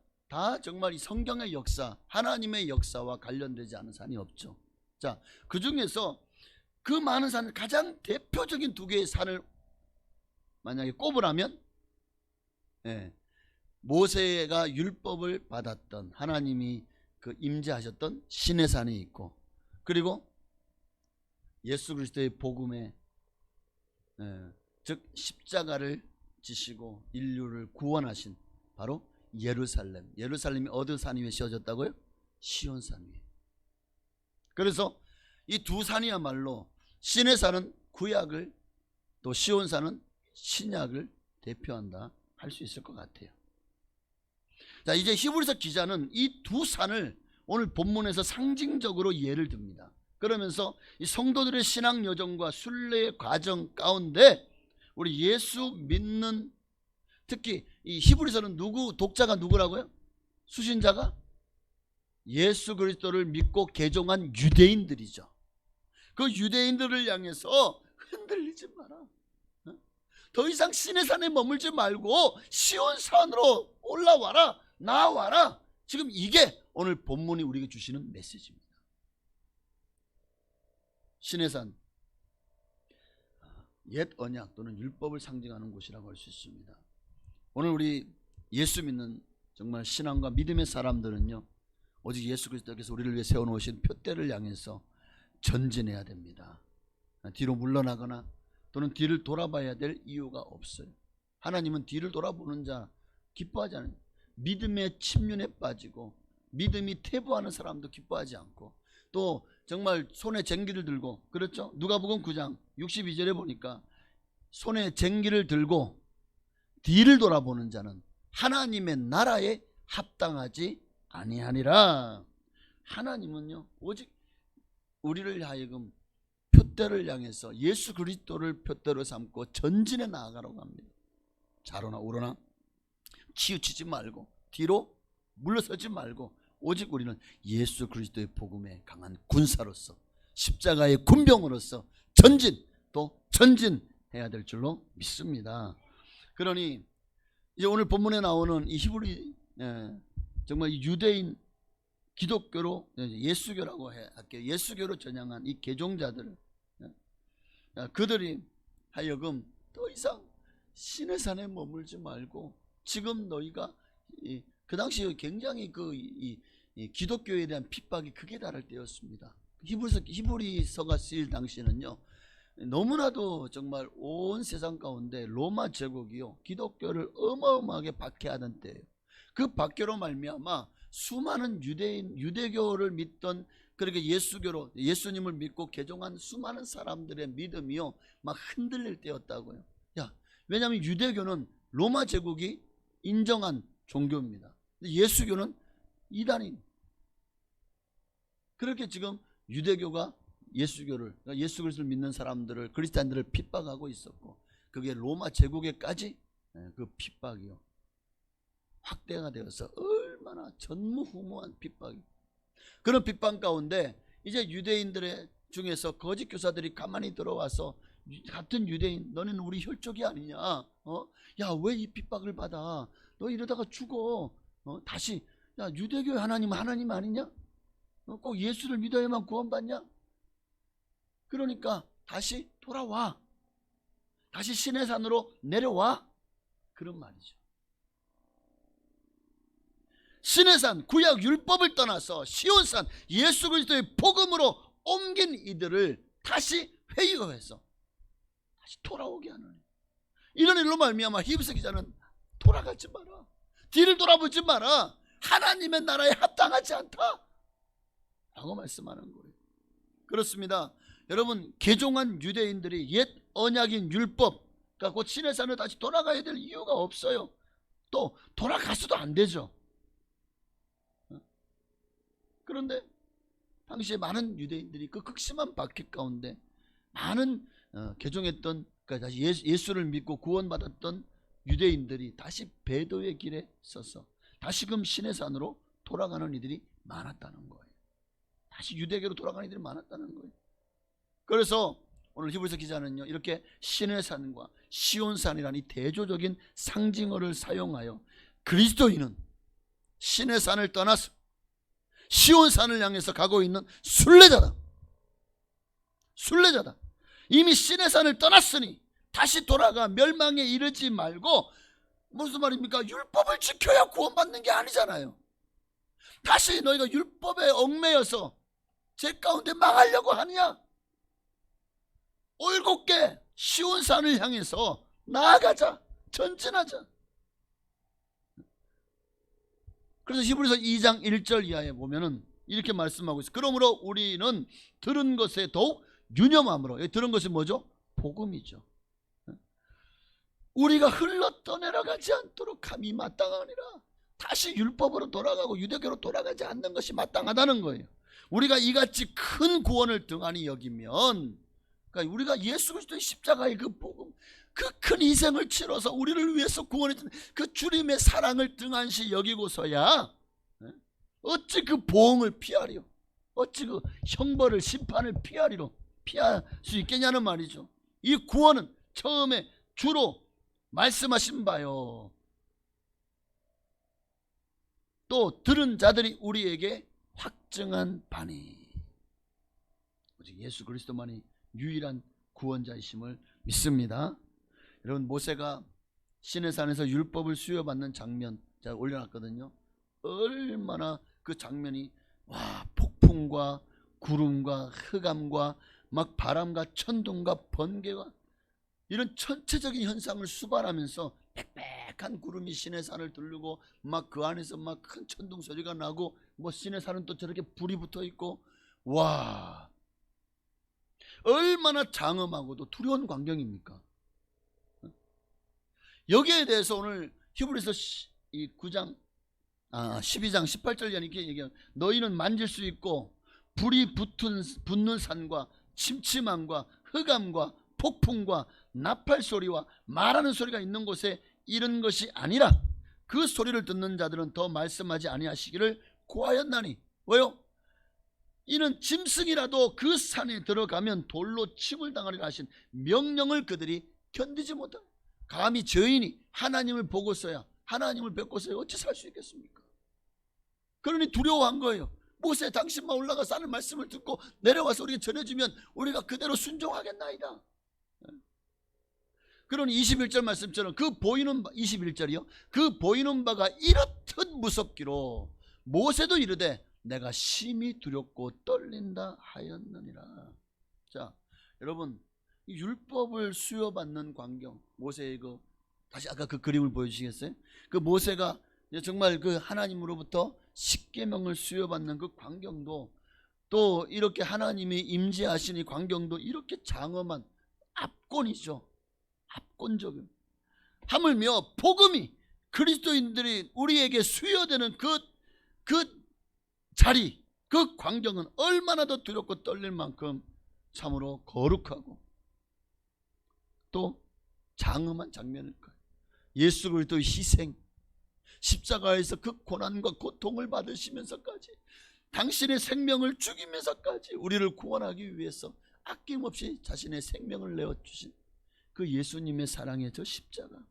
정말 이 성경의 역사, 하나님의 역사와 관련되지 않은 산이 없죠. 자, 그 중에서 그 많은 산, 가장 대표적인 두 개의 산을 만약에 꼽으라면 모세가 율법을 받았던, 하나님이 그 임재하셨던 시내산이 있고, 그리고 예수 그리스도의 복음에 즉 십자가를 지시고 인류를 구원하신 바로 예루살렘. 예루살렘이 어느 산 위에 씌워졌다고요? 시온산 위에. 그래서 이 두 산이야말로 시내산은 구약을, 또 시온산은 신약을 대표한다 할 수 있을 것 같아요. 자, 이제 히브리서 기자는 이 두 산을 오늘 본문에서 상징적으로 예를 듭니다. 그러면서 이 성도들의 신앙 여정과 순례의 과정 가운데 우리 예수 믿는, 특히 이 히브리서는 독자가 누구라고요? 수신자가 예수 그리스도를 믿고 개종한 유대인들이죠. 그 유대인들을 향해서 흔들리지 마라. 더 이상 시내산에 머물지 말고 시온산으로 올라와라, 나와라. 지금 이게 오늘 본문이 우리에게 주시는 메시지입니다. 시내산, 옛 언약 또는 율법을 상징하는 곳이라고 할 수 있습니다. 오늘 우리 예수 믿는 정말 신앙과 믿음의 사람들은요, 오직 예수 그리스도께서 우리를 위해 세워놓으신 표대를 향해서 전진해야 됩니다. 뒤로 물러나거나 또는 뒤를 돌아봐야 될 이유가 없어요. 하나님은 뒤를 돌아보는 자 기뻐하지 않아요. 믿음의 침륜에 빠지고 믿음이 퇴보하는 사람도 기뻐하지 않고, 또 정말 손에 쟁기를 들고, 그렇죠? 누가복음 9장 62절에 보니까 손에 쟁기를 들고 뒤를 돌아보는 자는 하나님의 나라에 합당하지 아니하니라. 하나님은요, 오직 우리를 하여금 표대를 향해서 예수 그리스도를 표대로 삼고 전진해 나아가라고 합니다. 좌로나 우로나 치우치지 말고 뒤로 물러서지 말고 오직 우리는 예수 그리스도의 복음에 강한 군사로서, 십자가의 군병으로서 전진해야 될 줄로 믿습니다. 그러니 이제 오늘 본문에 나오는 이 히브리, 정말 유대인, 기독교로, 예수교라고 할게요. 예수교로 전향한 이 개종자들, 그들이 하여금 더 이상 시내산에 머물지 말고, 지금 너희가 그 당시에 굉장히 이 기독교에 대한 핍박이 극에 달할 때였습니다. 히브리서가 쓰일 당시에는요, 너무나도 정말 온 세상 가운데 로마 제국이요, 기독교를 어마어마하게 박해하던 때예요. 그 박해로 말미암아 수많은 유대교를 믿던, 그렇게 예수교로 예수님을 믿고 개종한 수많은 사람들의 믿음이요 막 흔들릴 때였다고요. 왜냐하면 유대교는 로마 제국이 인정한 종교입니다. 예수교는 이단인. 그렇게 지금 유대교가 예수교를, 예수 그리스도를 믿는 사람들을, 그리스도인들을 핍박하고 있었고, 그게 로마 제국에까지 그 핍박이요 확대가 되어서 얼마나 전무후무한 핍박이. 그런 핍박 가운데 이제 유대인들의 중에서 거짓 교사들이 가만히 들어와서, 같은 유대인, 너는 우리 혈족이 아니냐, 야, 왜 이 핍박을 받아, 너 이러다가 죽어, 다시, 야, 유대교의 하나님 아니냐, 꼭 예수를 믿어야만 구원받냐, 그러니까 다시 돌아와, 다시 시내산으로 내려와, 그런 말이죠. 시내산, 구약 율법을 떠나서 시온산, 예수 그리스도의 복음으로 옮긴 이들을 다시 회유해서 다시 돌아오게 하는, 이런 일로 말미암아 히브리서 기자는 돌아가지 마라, 뒤를 돌아보지 마라, 하나님의 나라에 합당하지 않다 라고 말씀하는 거예요. 그렇습니다. 여러분, 개종한 유대인들이 옛 언약인 율법 갖고 시내산을 다시 돌아가야 될 이유가 없어요. 또 돌아가서도 안 되죠. 그런데 당시에 많은 유대인들이 그 극심한 박해 가운데 많은 개종했던, 그러니까 다시 예수를 믿고 구원받았던 유대인들이 다시 배도의 길에 서서 다시금 시내산으로 돌아가는 이들이 많았다는 거예요. 다시 유대교로 돌아가는 이들이 많았다는 거예요. 그래서 오늘 히브리서 기자는요, 이렇게 시내산과 시온산이라는 이 대조적인 상징어를 사용하여 그리스도인은 시내산을 떠나서 시온산을 향해서 가고 있는 순례자다. 순례자다. 이미 시내산을 떠났으니 다시 돌아가 멸망에 이르지 말고, 무슨 말입니까? 율법을 지켜야 구원받는 게 아니잖아요. 다시 너희가 율법에 얽매여서 제 가운데 망하려고 하느냐? 올곧게 시온산을 향해서 나아가자, 전진하자. 그래서 히브리서 2장 1절 이하에 보면은 이렇게 말씀하고 있어요. 그러므로 우리는 들은 것에 더욱 유념함으로, 여기 들은 것이 뭐죠? 복음이죠. 우리가 흘러 떠내려가지 않도록 감히 마땅하니라. 다시 율법으로 돌아가고 유대교로 돌아가지 않는 것이 마땅하다는 거예요. 우리가 이같이 큰 구원을 등한히 여기면, 그러니까 우리가 예수 그리스도의 십자가의 그 복음, 그 큰 희생을 치러서 우리를 위해서 구원해준 그 주님의 사랑을 등한시 여기고서야 어찌 그 보응을 피하리요, 어찌 그 형벌을, 심판을 피할 수 있겠냐는 말이죠. 이 구원은 처음에 주로 말씀하신 바요, 또 들은 자들이 우리에게 확증한 바니, 오직 예수 그리스도만이 유일한 구원자이심을 믿습니다. 여러분, 모세가 시내산에서 율법을 수여받는 장면 제가 올려놨거든요. 얼마나 그 장면이, 와, 폭풍과 구름과 흑암과 막 바람과 천둥과 번개가 이런 전체적인 현상을 수반하면서 빽빽한 구름이 시내산을 두르고 막 그 안에서 막 큰 천둥 소리가 나고, 뭐 시내산은 또 저렇게 불이 붙어 있고, 와, 얼마나 장엄하고도 두려운 광경입니까? 여기에 대해서 오늘 히브리서 9장 12장 18절 이렇게 얘기해요. 너희는 만질 수 있고 불이 붙는 산과 침침함과 흑암과 폭풍과 나팔 소리와 말하는 소리가 있는 곳에 이른 것이 아니라 그 소리를 듣는 자들은 더 말씀하지 아니하시기를 고하였나니. 왜요? 이는 짐승이라도 그 산에 들어가면 돌로 침을 당하리라 하신 명령을 그들이 견디지 못하고, 감히 죄인이 하나님을 보고서야, 하나님을 뵙고서야 어찌 살 수 있겠습니까? 그러니 두려워한 거예요. 모세, 당신만 올라가서 하는 말씀을 듣고 내려와서 우리가 전해주면 우리가 그대로 순종하겠나이다. 그러니 21절 말씀처럼 그 보이는 21절이요, 그 보이는 바가 이렇듯 무섭기로 모세도 이르되 내가 심히 두렵고 떨린다 하였느니라. 자, 여러분, 이 율법을 수여받는 광경, 모세의 그, 다시 아까 그 그림을 보여주시겠어요? 그 모세가 정말 그 하나님으로부터 십계명을 수여받는 그 광경도, 또 이렇게 하나님이 임재하신 이 광경도 이렇게 장엄한 압권이죠. 압권적인, 하물며 복음이, 그리스도인들이 우리에게 수여되는 그 자리, 그 광경은 얼마나 더 두렵고 떨릴 만큼 참으로 거룩하고 또 장엄한 장면일 거예요. 예수 그리스도의 희생, 십자가에서 그 고난과 고통을 받으시면서까지, 당신의 생명을 죽이면서까지 우리를 구원하기 위해서 아낌없이 자신의 생명을 내어주신 그 예수님의 사랑의 저 십자가,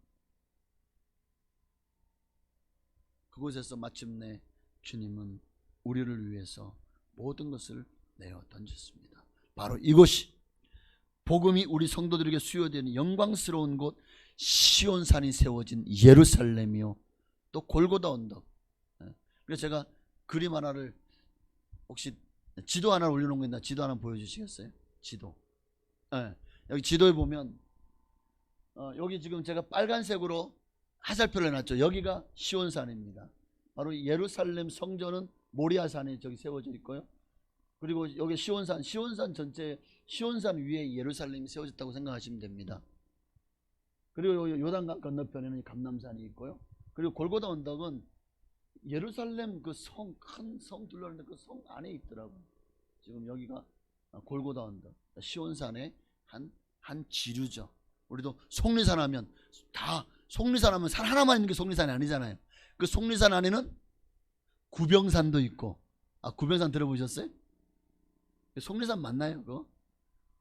그곳에서 마침내 주님은 우리를 위해서 모든 것을 내어 던졌습니다. 바로 이곳이 복음이 우리 성도들에게 수여되는 영광스러운 곳 시온산이 세워진 예루살렘이요, 또 골고다 언덕. 그래서 제가 그림 하나를, 혹시 지도 하나 올려놓은 거있나, 지도 하나 보여주시겠어요? 지도. 여기 지도에 보면 여기 지금 제가 빨간색으로 화살표를 해놨죠. 여기가 시온산입니다. 바로 예루살렘 성전은 모리아산에 저기 세워져 있고요. 그리고 여기 시온산 전체, 시온산 위에 예루살렘이 세워졌다고 생각하시면 됩니다. 그리고 요단강 건너편에는 감람산이 있고요. 그리고 골고다 언덕은 예루살렘 그 성, 큰 성 둘러있는 그 성 안에 있더라고요. 지금 여기가 골고다 언덕, 시온산의 한 지류죠. 우리도 속리산 하면 속리산 하면 산 하나만 있는 게 속리산이 아니잖아요. 그 속리산 안에는 구병산도 있고, 구병산 들어보셨어요? 속리산 맞나요? 그거?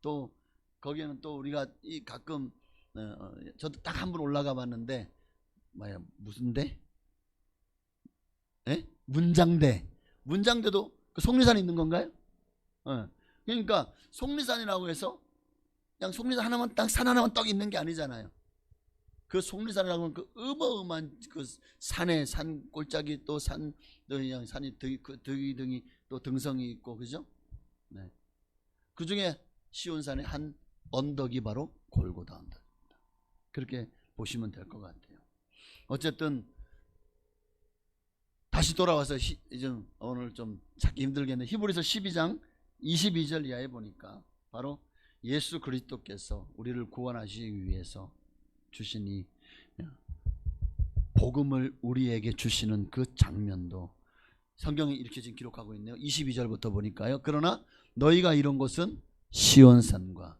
또 거기에는 또 우리가 가끔 저도 딱 한 번 올라가 봤는데 무슨 대? 예? 문장대도 그 속리산에 있는 건가요? 그러니까 속리산이라고 해서 그냥 속리산 하나만 산 하나만 딱 있는 게 아니잖아요. 그 속리산이라고 하면 그 어마어마한 그 산 골짜기 또 산이 등이 또 등성이 있고, 그죠? 네. 그 중에 시온산의 한 언덕이 바로 골고다 언덕입니다. 그렇게 보시면 될 것 같아요. 어쨌든 다시 돌아와서 이제 오늘 좀 찾기 힘들겠는데 히브리서 12장 22절 이하에 보니까 바로 예수 그리스도께서 우리를 구원하시기 위해서 주신 이 복음을 우리에게 주시는 그 장면도 성경에 이렇게 지금 기록하고 있네요. 22절부터 보니까요. 그러나 너희가 이룬 곳은 시온산과,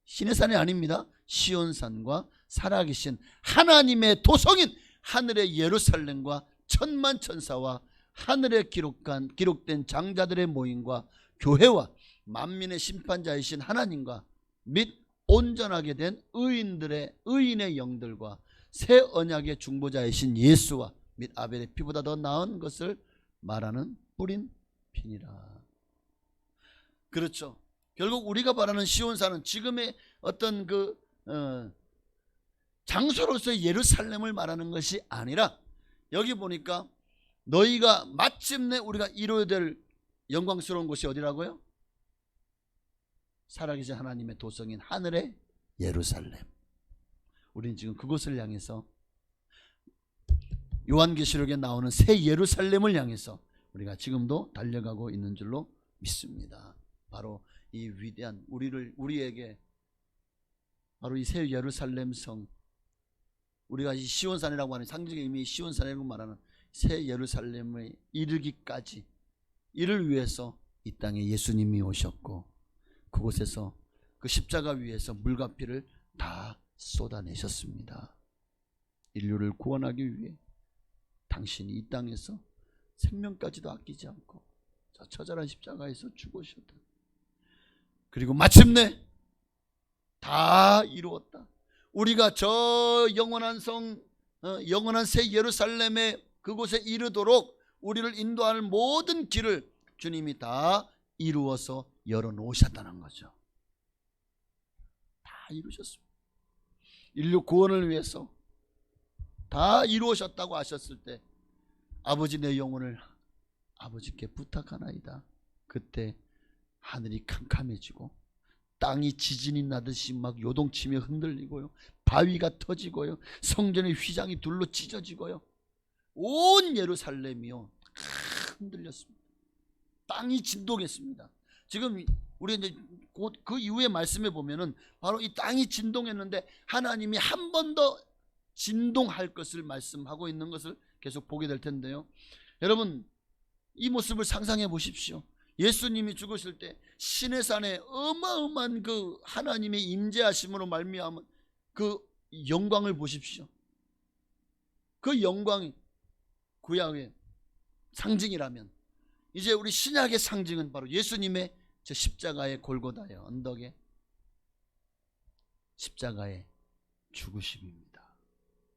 신의 산이 아닙니다. 시온산과 살아계신 하나님의 도성인 하늘의 예루살렘과 천만 천사와 하늘에 기록된 장자들의 모임과 교회와 만민의 심판자이신 하나님과 및 온전하게 된 의인의 영들과 새 언약의 중보자이신 예수와 및 아벨의 피보다 더 나은 것을 말하는 뿌린 피니라. 그렇죠. 결국 우리가 말하는 시온산은 지금의 어떤 장소로서의 예루살렘을 말하는 것이 아니라, 여기 보니까 너희가 마침내 우리가 이루어야 될 영광스러운 곳이 어디라고요? 살아계신 하나님의 도성인 하늘의 예루살렘. 우리는 지금 그곳을 향해서, 요한계시록에 나오는 새 예루살렘을 향해서 우리가 지금도 달려가고 있는 줄로 믿습니다. 바로 이 위대한 우리에게 바로 이 새 예루살렘 성, 우리가 이 시온산이라고 하는 상징의 의미, 시온산이라고 말하는 새 예루살렘에 이르기까지 이를 위해서 이 땅에 예수님이 오셨고, 그곳에서 그 십자가 위에서 물과 피를 다 쏟아내셨습니다. 인류를 구원하기 위해 당신이 이 땅에서 생명까지도 아끼지 않고 저 처절한 십자가에서 죽으셨다. 그리고 마침내 다 이루었다. 우리가 저 영원한 성, 영원한 새 예루살렘의 그곳에 이르도록 우리를 인도하는 모든 길을 주님이 다 이루어서 열어놓으셨다는 거죠. 다 이루셨습니다. 인류 구원을 위해서 다 이루어졌다고 하셨을 때, 아버지 내 영혼을 아버지께 부탁하나이다. 그때 하늘이 캄캄해지고 땅이 지진이 나듯이 막 요동치며 흔들리고요, 바위가 터지고요, 성전의 휘장이 둘로 찢어지고요, 온 예루살렘이요 흔들렸습니다. 땅이 진동했습니다. 지금 우리 이제 곧 그 이후의 말씀에 보면은 바로 이 땅이 진동했는데 하나님이 한 번 더 진동할 것을 말씀하고 있는 것을 계속 보게 될 텐데요. 여러분, 이 모습을 상상해 보십시오. 예수님이 죽으실 때 시내산에 어마어마한 그 하나님의 임재하심으로 말미암은 그 영광을 보십시오. 그 영광이 구약의 상징이라면, 이제 우리 신약의 상징은 바로 예수님의 저 십자가의 골고다의 언덕에 십자가의 죽으심입니다.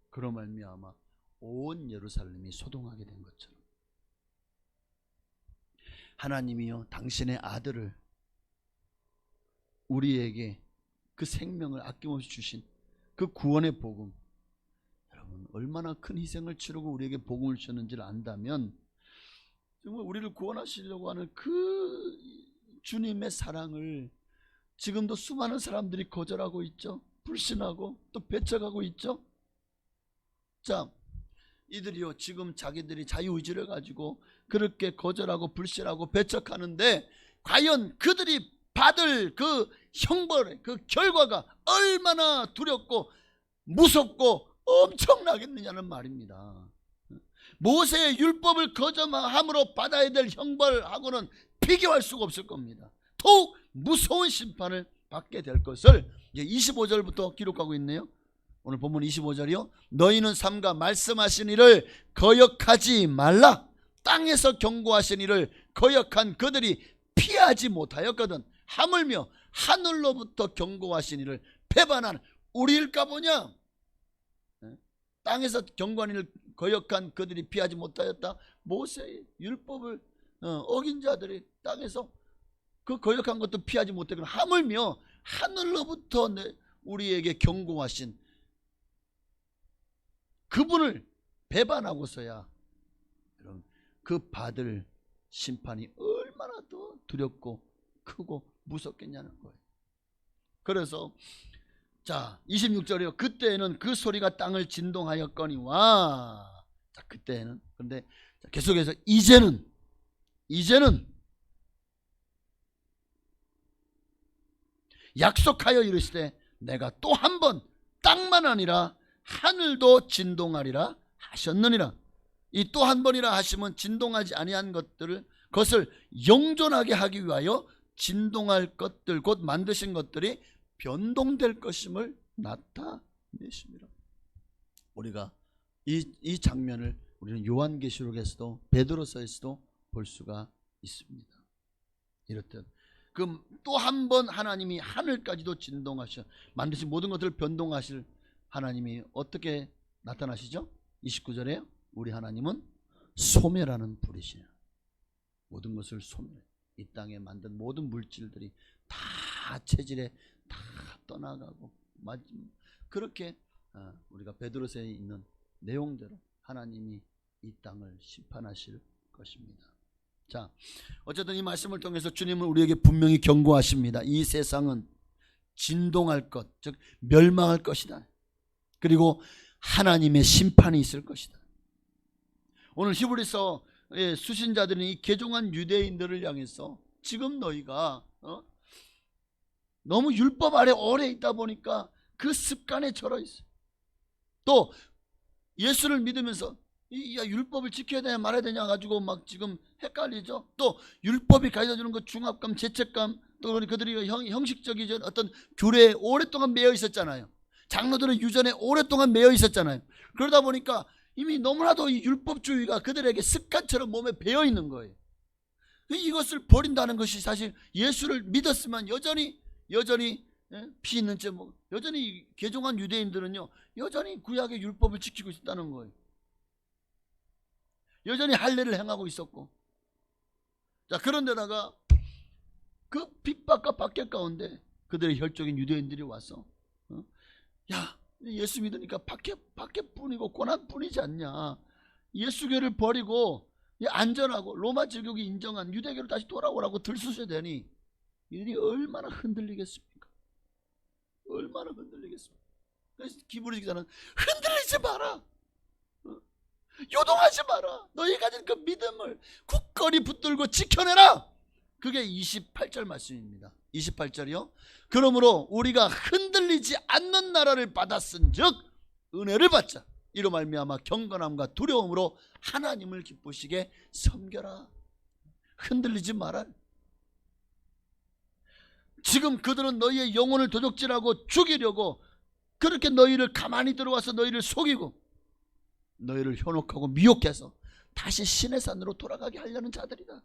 그로 말미암아 온 예루살렘이 소동하게 된 것처럼 하나님이요 당신의 아들을 우리에게 그 생명을 아낌없이 주신 그 구원의 복음, 여러분 얼마나 큰 희생을 치르고 우리에게 복음을 주셨는지를 안다면 정말 우리를 구원하시려고 하는 그 주님의 사랑을 지금도 수많은 사람들이 거절하고 있죠. 불신하고 또 배척하고 있죠. 자, 이들이요 지금 자기들이 자유의지를 가지고 그렇게 거절하고 불신하고 배척하는데 과연 그들이 받을 그 형벌의 그 결과가 얼마나 두렵고 무섭고 엄청나겠느냐는 말입니다. 모세의 율법을 거절함으로 받아야 될 형벌하고는 비교할 수가 없을 겁니다. 더욱 무서운 심판을 받게 될 것을 이제 25절부터 기록하고 있네요. 오늘 본문 25절이요. 너희는 삼가 말씀하신 이를 거역하지 말라. 땅에서 경고하신 이를 거역한 그들이 피하지 못하였거든. 하물며 하늘로부터 경고하신 이를 배반한 우리일까 보냐. 땅에서 경고한 이를 거역한 그들이 피하지 못하였다. 모세의 율법을 어긴 자들이 땅에서 그 거역한 것도 피하지 못했거든. 하물며 하늘로부터 우리에게 경고하신 그분을 배반하고서야 그 받을 심판이 얼마나 더 두렵고 크고 무섭겠냐는 거예요. 그래서 자 26절이요. 그때에는 그 소리가 땅을 진동하였거니와. 자 그때에는 그런데 계속해서 이제는 약속하여 이르시되 내가 또 한 번 땅만 아니라 하늘도 진동하리라 하셨느니라. 이 또 한 번이라 하시면 진동하지 아니한 것을 영존하게 하기 위하여 진동할 것들 곧 만드신 것들이 변동될 것임을 나타내십니다. 우리가 이 장면을 우리는 요한계시록에서도 베드로서에서도 볼 수가 있습니다. 이렇듯 그 또 한 번 하나님이 하늘까지도 진동하셔 만드신 모든 것들을 변동하실 하나님이 어떻게 나타나시죠? 29절에요. 우리 하나님은 소멸하는 불이시냐. 모든 것을 소멸해. 이 땅에 만든 모든 물질들이 다 체질에 다 떠나가고 그렇게 우리가 베드로서에 있는 내용대로 하나님이 이 땅을 심판하실 것입니다. 자, 어쨌든 이 말씀을 통해서 주님은 우리에게 분명히 경고하십니다. 이 세상은 진동할 것, 즉 멸망할 것이다. 그리고 하나님의 심판이 있을 것이다. 오늘 히브리서 수신자들은 이 개종한 유대인들을 향해서 지금 너희가 너무 율법 아래 오래 있다 보니까 그 습관에 절어 있어. 또 예수를 믿으면서 야 율법을 지켜야 되냐 말아야 되냐 가지고 막 지금 헷갈리죠. 또 율법이 가져주는 그 중압감, 죄책감, 또 그들이 형식적인 어떤 규례에 오랫동안 매여 있었잖아요. 장로들의 유전에 오랫동안 매여 있었잖아요. 그러다 보니까 이미 너무나도 이 율법주의가 그들에게 습관처럼 몸에 배어 있는 거예요. 이것을 버린다는 것이 사실 예수를 믿었으면 여전히 피 있는 채 여전히 개종한 유대인들은요 여전히 구약의 율법을 지키고 있다는 거예요. 여전히 할례를 행하고 있었고, 자 그런데다가 그 핍박과 박해 가운데 그들의 혈족인 유대인들이 와서 야 예수 믿으니까 박해뿐이고 고난뿐이지 않냐. 예수교를 버리고 안전하고 로마 제국이 인정한 유대교로 다시 돌아오라고 들쑤셔야 되니 이들이 얼마나 흔들리겠습니까? 얼마나 흔들리겠습니까? 그래서 기브리 기자는 흔들리지 마라. 요동하지 마라. 너희 가진 그 믿음을 굳건히 붙들고 지켜내라. 그게 28절 말씀입니다. 28절이요. 그러므로 우리가 흔들리지 않는 나라를 받았은즉 은혜를 받자. 이로 말미암아 경건함과 두려움으로 하나님을 기쁘시게 섬겨라. 흔들리지 마라. 지금 그들은 너희의 영혼을 도적질하고 죽이려고 그렇게 너희를 가만히 들어와서 너희를 속이고 너희를 현혹하고 미혹해서 다시 신의 산으로 돌아가게 하려는 자들이다.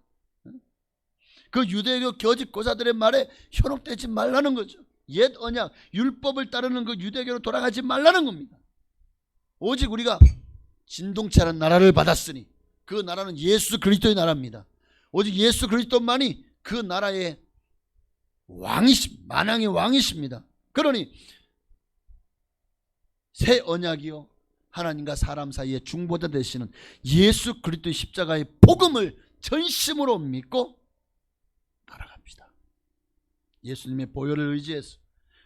그 유대교 거짓 고사들의 말에 현혹되지 말라는 거죠. 옛 언약 율법을 따르는 그 유대교로 돌아가지 말라는 겁니다. 오직 우리가 진동치하는 나라를 받았으니 그 나라는 예수 그리스도의 나라입니다. 오직 예수 그리스도만이 그 나라의 만왕의 왕이십니다. 그러니 새 언약이요 하나님과 사람 사이의 중보자 되시는 예수 그리스도의 십자가의 복음을 전심으로 믿고 따라갑시다. 예수님의 보혈을 의지해서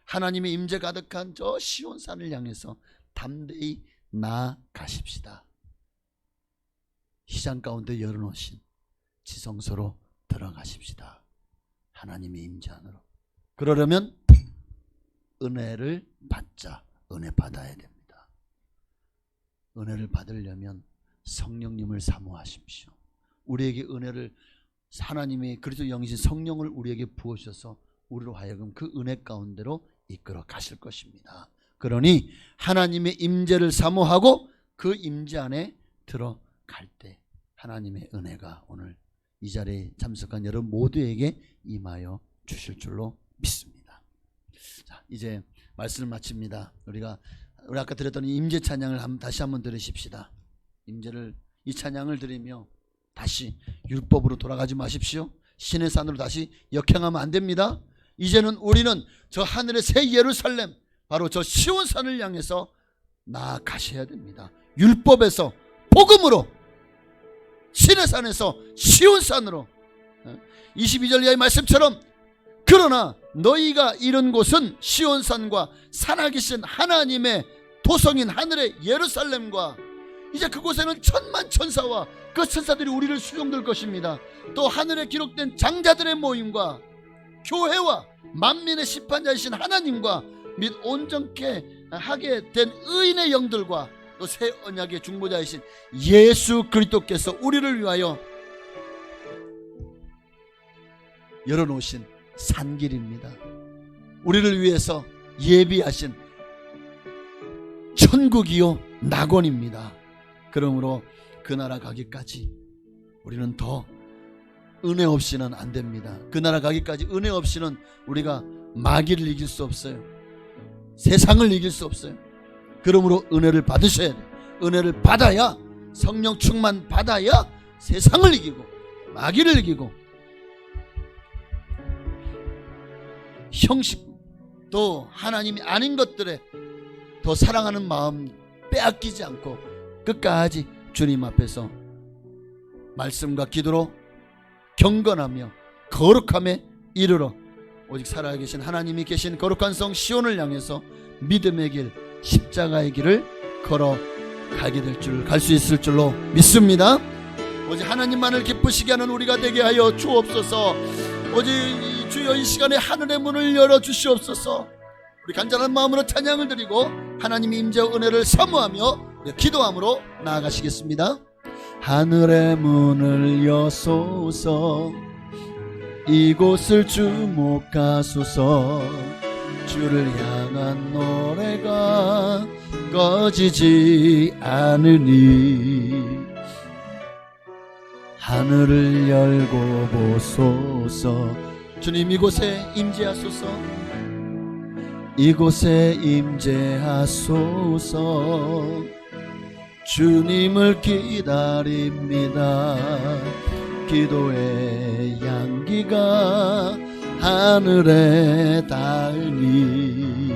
하나님의 임재 가득한 저 시온산을 향해서 담대히 나아가십시다. 휘장 가운데 열어놓으신 지성소로 들어가십시다. 하나님의 임재 안으로. 그러려면 은혜를 받자. 은혜 받아야 됩니다. 은혜를 받으려면 성령님을 사모하십시오. 우리에게 은혜를, 하나님의 그리스도 영이신 성령을 우리에게 부어주셔서 우리로 하여금 그 은혜 가운데로 이끌어 가실 것입니다. 그러니 하나님의 임재를 사모하고 그 임재 안에 들어갈 때 하나님의 은혜가 오늘 이 자리에 참석한 여러분 모두에게 임하여 주실 줄로 믿습니다. 자, 이제 말씀을 마칩니다. 우리 아까 드렸던 임재 찬양을 다시 한번 들으십시다. 임재를, 이 찬양을 드리며 다시 율법으로 돌아가지 마십시오. 신의 산으로 다시 역행하면 안 됩니다. 이제는 우리는 저 하늘의 새 예루살렘, 바로 저 시온산을 향해서 나아가셔야 됩니다. 율법에서 복음으로, 신의 산에서 시온산으로. 22절 이하의 말씀처럼 그러나 너희가 이른 곳은 시온산과 살아계신 하나님의 도성인 하늘의 예루살렘과, 이제 그곳에는 천만 천사와 그 천사들이 우리를 수종들 것입니다. 또 하늘에 기록된 장자들의 모임과 교회와 만민의 심판자이신 하나님과 및 온전케 하게 된 의인의 영들과 또 새 언약의 중보자이신 예수 그리스도께서 우리를 위하여 열어놓으신 산길입니다. 우리를 위해서 예비하신 천국이요 낙원입니다. 그러므로 그 나라 가기까지 우리는 더 은혜 없이는 안 됩니다. 그 나라 가기까지 은혜 없이는 우리가 마귀를 이길 수 없어요. 세상을 이길 수 없어요. 그러므로 은혜를 받으셔야 돼요. 은혜를 받아야, 성령 충만 받아야 세상을 이기고 마귀를 이기고 형식도 하나님이 아닌 것들에 더 사랑하는 마음 빼앗기지 않고 끝까지 주님 앞에서 말씀과 기도로 경건하며 거룩함에 이르러 오직 살아계신 하나님이 계신 거룩한 성 시온을 향해서 믿음의 길, 십자가의 길을 걸어가게 될 줄, 갈 수 있을 줄로 믿습니다. 오직 하나님만을 기쁘시게 하는 우리가 되게 하여 주옵소서. 오직 주여 이 시간에 하늘의 문을 열어 주시옵소서. 우리 간절한 마음으로 찬양을 드리고 하나님의 임재와 은혜를 사모하며 기도함으로 나아가시겠습니다. 하늘의 문을 여소서. 이곳을 주목하소서. 주를 향한 노래가 꺼지지 않으니 하늘을 열고 보소서. 주님 이곳에 임재하소서. 이곳에 임재하소서. 주님을 기다립니다. 기도의 향기가 하늘에 닿으니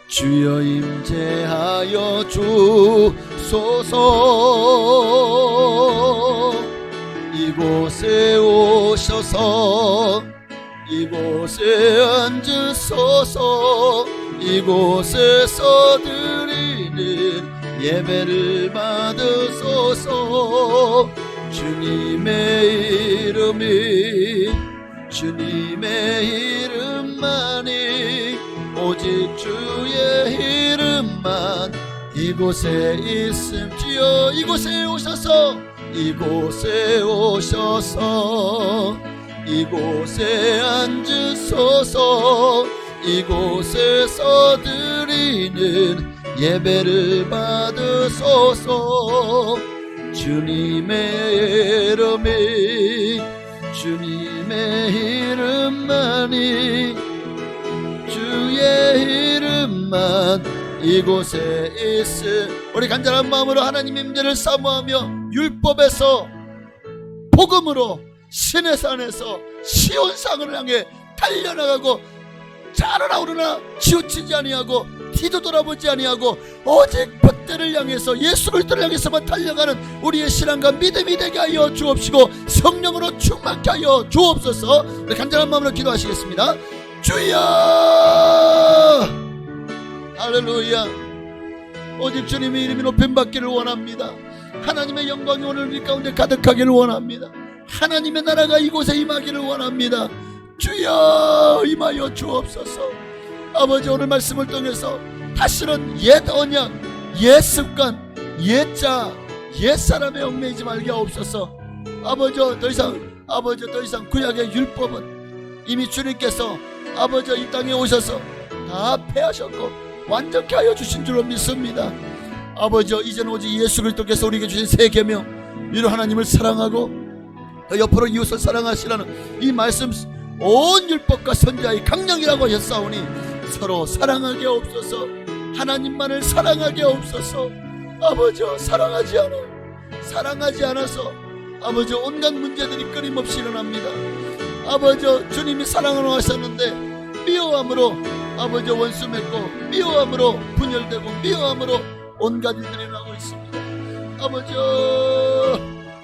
주여 임재하여 주소서. 이곳에 오셔서 이곳에 앉으소서. 이곳에서 드리는 예배를 받으소서. 주님의 이름이, 주님의 이름만이, 오직 주의 이름만 이곳에 있음지요. 이곳에 오셔서, 이곳에 오셔서, 이곳에 앉으소서. 이곳에서 드리는 예배를 받으소서. 주님의 이름이, 주님의 이름만이, 주의 이름만 이곳에 있음. 우리 간절한 마음으로 하나님의 임재를 사모하며 율법에서 복음으로 신의 산에서 시온산을 향해 달려나가고 자라나 오르나 치우치지 아니하고 뒤도 돌아보지 아니하고 오직 봇대를 향해서 예수 그리스도를 향해서만 달려가는 우리의 신앙과 믿음이 되게 하여 주옵시고 성령으로 충만케 하여 주옵소서. 간절한 마음으로 기도하시겠습니다. 주여 할렐루야. 오직 주님의 이름이 높임받기를 원합니다. 하나님의 영광이 오늘 우리 가운데 가득하기를 원합니다. 하나님의 나라가 이곳에 임하기를 원합니다. 주여 임하여 주옵소서. 아버지, 오늘 말씀을 통해서 다시는 옛 언약, 옛 습관, 옛자, 옛사람에 얽매이지 말게 하옵소서. 아버지, 더 이상 구약의 율법은 이미 주님께서 아버지 이 땅에 오셔서 다 폐하셨고 완전케 하여 주신 줄로 믿습니다. 아버지, 이제는 오직 예수 그리스도께서 우리에게 주신 새 계명, 이로 하나님을 사랑하고 그 옆으로 이웃을 사랑하시라는 이 말씀, 온 율법과 선지자의 강령이라고 하셨사오니 서로 사랑하게 없어서, 하나님만을 사랑하게 없어서. 아버지, 사랑하지 않아서 아버지 온갖 문제들이 끊임없이 일어납니다. 아버지, 주님이 사랑으로 하셨는데 미워함으로 아버지 원수 맺고, 미워함으로 분열되고, 미워함으로 온갖 일들이 일어나고 있습니다. 아버지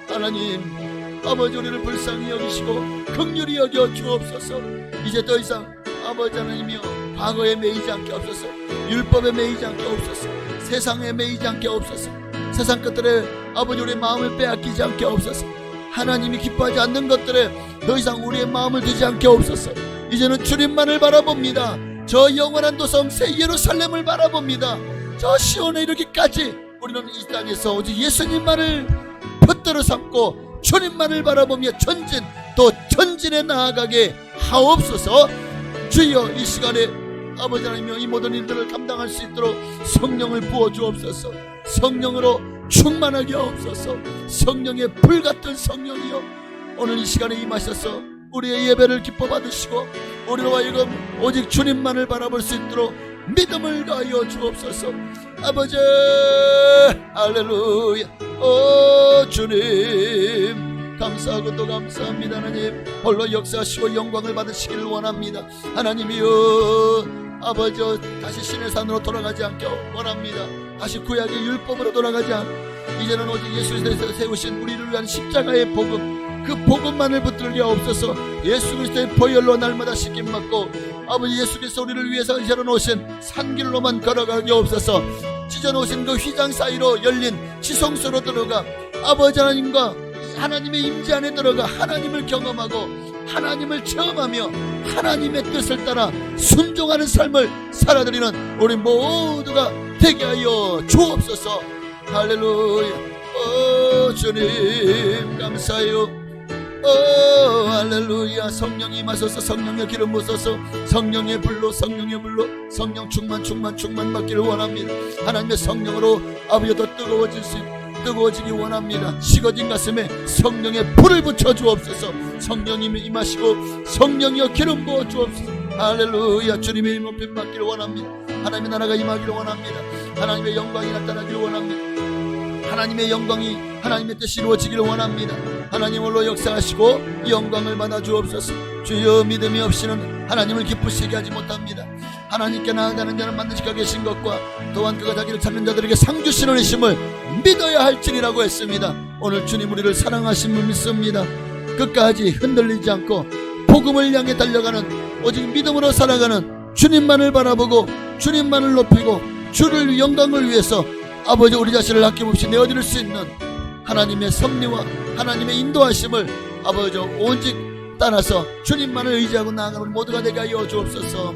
하나님, 아버지 우리를 불쌍히 여기시고 긍휼히 여겨 주옵소서. 이제 더 이상 아버지 하나님이여 과거에 매이지 않게 없소서. 율법에 매이지 않게 없소서. 세상에 매이지 않게 없소서. 세상 것들에 아버지 우리의 마음을 빼앗기지 않게 없소서. 하나님이 기뻐하지 않는 것들에 더 이상 우리의 마음을 두지 않게 없소서. 이제는 주님만을 바라봅니다. 저 영원한 도성 새 예루살렘을 바라봅니다. 저 시온에 이르기까지 우리는 이 땅에서 오직 예수님만을 붙들어 삼고 주님만을 바라보며 전진, 또 전진에 나아가게 하옵소서. 주여, 이 시간에 아버지 하나님이여 이 모든 일들을 감당할 수 있도록 성령을 부어 주옵소서. 성령으로 충만하게 하옵소서. 성령의 불같은 성령이여 오늘 이 시간에 임하셔서 우리의 예배를 기뻐 받으시고 우리로 하여금 오직 주님만을 바라볼 수 있도록 믿음을 가하여 주옵소서. 아버지 할렐루야. 오 주님 감사하고 또 감사합니다. 하나님 홀로 역사하시고 영광을 받으시기를 원합니다. 하나님이여 아버지 다시 신의 산으로 돌아가지 않게 원합니다. 다시 구약의 율법으로 돌아가지 않고 이제는 오직 예수께서 세우신 우리를 위한 십자가의 복음, 그 복음만을 붙들게 없어서 예수 그리스도의 보혈로 날마다 씻김받고 아버지 예수께서 우리를 위해서 이제는 산길로만 걸어가게 없어서 찢어놓으신 그 휘장 사이로 열린 지성소로 들어가 아버지 하나님과 하나님의 임재 안에 들어가 하나님을 경험하고 하나님을 체험하며 하나님의 뜻을 따라 순종하는 삶을 살아드리는 우리 모두가 되게 하여 주옵소서. 할렐루야. 오 주님 감사해요. 오 할렐루야. 성령이 임하소서. 성령의 기름 부어서 성령의 불로 성령 충만 받기를 원합니다. 하나님의 성령으로 아버지 더 뜨거워지기 원합니다. 식어진 가슴에 성령의 불을 붙여 주옵소서. 성령이 임하시고 성령이여 기름 부어 주옵소서. 할렐루야. 주님의 높임 받기를 원합니다. 하나님의 나라가 임하기를 원합니다. 하나님의 영광이 나타나기를 원합니다. 하나님의 영광이 하나님의 뜻이 이루어지기를 원합니다. 하나님 홀로 역사하시고 영광을 받아 주옵소서. 주여 믿음이 없이는 하나님을 기쁘시게 하지 못합니다. 하나님께 나아가는 자는 반드시 가 계신 것과 또한 그가 자기를 찾는 자들에게 상 주시는 이심을 믿어야 할지니라고 했습니다. 오늘 주님 우리를 사랑하심을 믿습니다. 끝까지 흔들리지 않고 복음을 향해 달려가는 오직 믿음으로 살아가는 주님만을 바라보고 주님만을 높이고 주를 영광을 위해서 아버지 우리 자신을 아낌없이 내어드릴 수 있는 하나님의 섭리와 하나님의 인도하심을 아버지 오직 따라서 주님만을 의지하고 나아가는 모두가 되게 하여 주옵소서.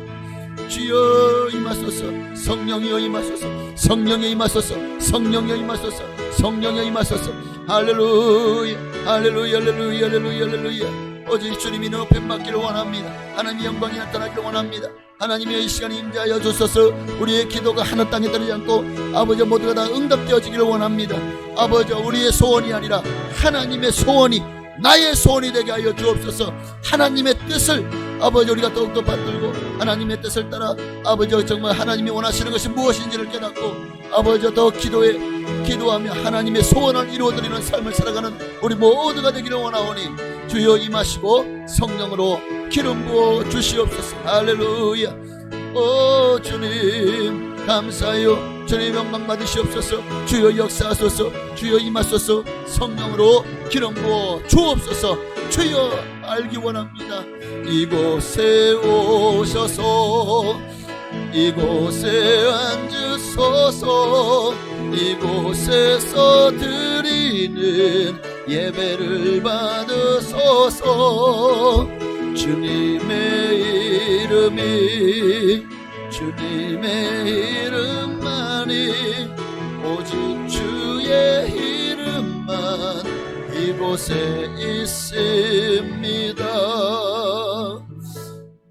주여 임하소서. 성령이여 임하소서. 성령이여 임하소서. 성령이여 임하소서. 성령이여 임하소서. 할렐루야 할렐루야 할렐루야 할렐루야 할렐루야. 오직 주님이 높임 받기를 원합니다. 하나님의 영광이 나타나기를 원합니다. 하나님의 이 시간에 임재하여 주소서. 우리의 기도가 하늘 땅에 떨어지지 않고 아버지 모두가 다 응답되어지기를 원합니다. 아버지 우리의 소원이 아니라 하나님의 소원이 나의 소원이 되게 하여 주옵소서. 하나님의 뜻을 아버지 우리가 더욱더 받들고 하나님의 뜻을 따라 아버지 정말 하나님이 원하시는 것이 무엇인지를 깨닫고 아버지 더 기도하며 하나님의 소원을 이루어드리는 삶을 살아가는 우리 모두가 되기를 원하오니 주여 임하시고 성령으로 기름 부어 주시옵소서. 할렐루야. 오 주님 감사해요. 주님 영광 받으시옵소서. 주여 역사하소서. 주여 임하소서. 성령으로 기름 부어 주옵소서. 주여 알기 원합니다. 이곳에 오셔서 이곳에 앉으소서. 이곳에서 드리는 예배를 받으소서. 주님의 이름만이 오직 주의 이름만 이곳에 있습니다.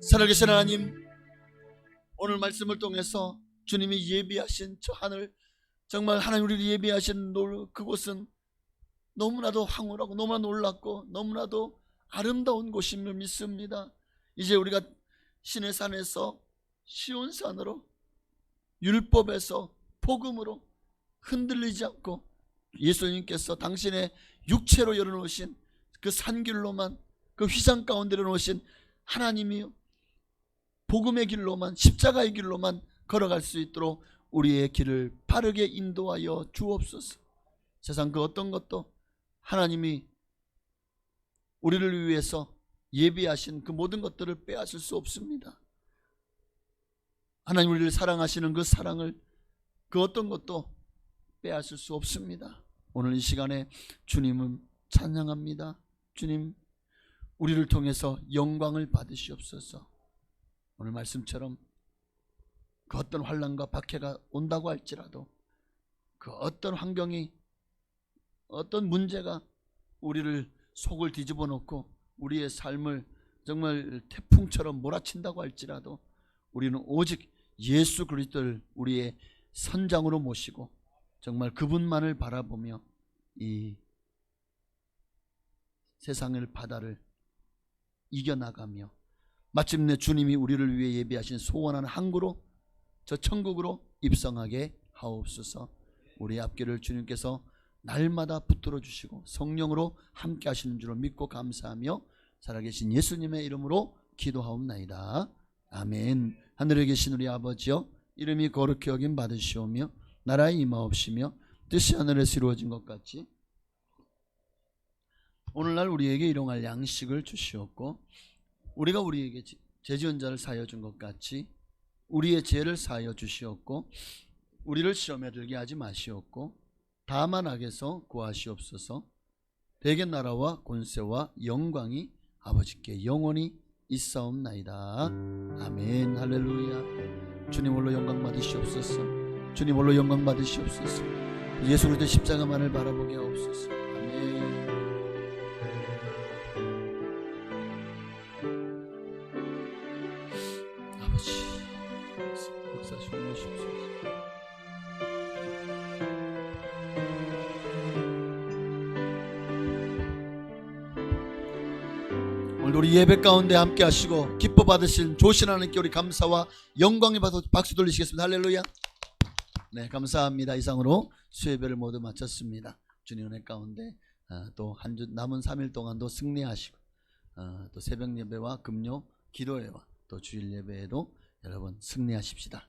살아계신 하나님, 오늘 말씀을 통해서 주님이 예비하신 저 하늘, 정말 하나님 우리를 예비하신 그곳은 너무나도 황홀하고 너무나 놀랍고 너무나도 아름다운 곳임을 믿습니다. 이제 우리가 신의 산에서 시온산으로 율법에서 복음으로 흔들리지 않고 예수님께서 당신의 육체로 열어놓으신 그 산길로만, 그 휘장 가운데로 놓으신 하나님이 복음의 길로만, 십자가의 길로만 걸어갈 수 있도록 우리의 길을 바르게 인도하여 주옵소서. 세상 그 어떤 것도 하나님이 우리를 위해서 예비하신 그 모든 것들을 빼앗을 수 없습니다. 하나님 우리를 사랑하시는 그 사랑을 그 어떤 것도 빼앗을 수 없습니다. 오늘 이 시간에 주님은 찬양합니다. 주님, 우리를 통해서 영광을 받으시옵소서. 오늘 말씀처럼 그 어떤 환난과 박해가 온다고 할지라도, 그 어떤 환경이, 어떤 문제가 우리를 속을 뒤집어 놓고 우리의 삶을 정말 태풍처럼 몰아친다고 할지라도 우리는 오직 예수 그리스도를 우리의 선장으로 모시고 정말 그분만을 바라보며 이 세상의 바다를 이겨나가며 마침내 주님이 우리를 위해 예비하신 소원한 항구로, 저 천국으로 입성하게 하옵소서. 우리의 앞길을 주님께서 날마다 붙들어 주시고 성령으로 함께 하시는 줄을 믿고 감사하며 살아계신 예수님의 이름으로 기도하옵나이다. 아멘. 하늘에 계신 우리 아버지여, 이름이 거룩히 여김 받으시오며 나라의 임하옵시며 뜻이 하늘에서 이루어진 것 같이 오늘날 우리에게 일용할 양식을 주시옵고, 우리가 우리에게 죄지은 자를 사하여 준 것 같이 우리의 죄를 사하여 주시옵고, 우리를 시험에 들게 하지 마시옵고 다만 악에서 구하시옵소서. 대견 나라와 권세와 영광이 아버지께 영원히 있사옵나이다. 아멘. 할렐루야. 주님 홀로 영광 받으시옵소서. 주님 홀로 영광 받으시옵소서. 예수 그리스도 십자가만을 바라보게 하옵소서. 아멘. 아버지, 역사하시고 모시옵소서. 오늘도 우리 예배 가운데 함께 하시고 기뻐 받으신 조신 하나님께 우리 감사와 영광의 박수 돌리시겠습니다. 할렐루야. 네, 감사합니다. 이상으로 수예배를 모두 마쳤습니다. 주님 은혜 가운데 또 한 주 남은 3일 동안도 승리하시고 또 새벽 예배와 금요 기도회와 또 주일 예배에도 여러분 승리하십시다.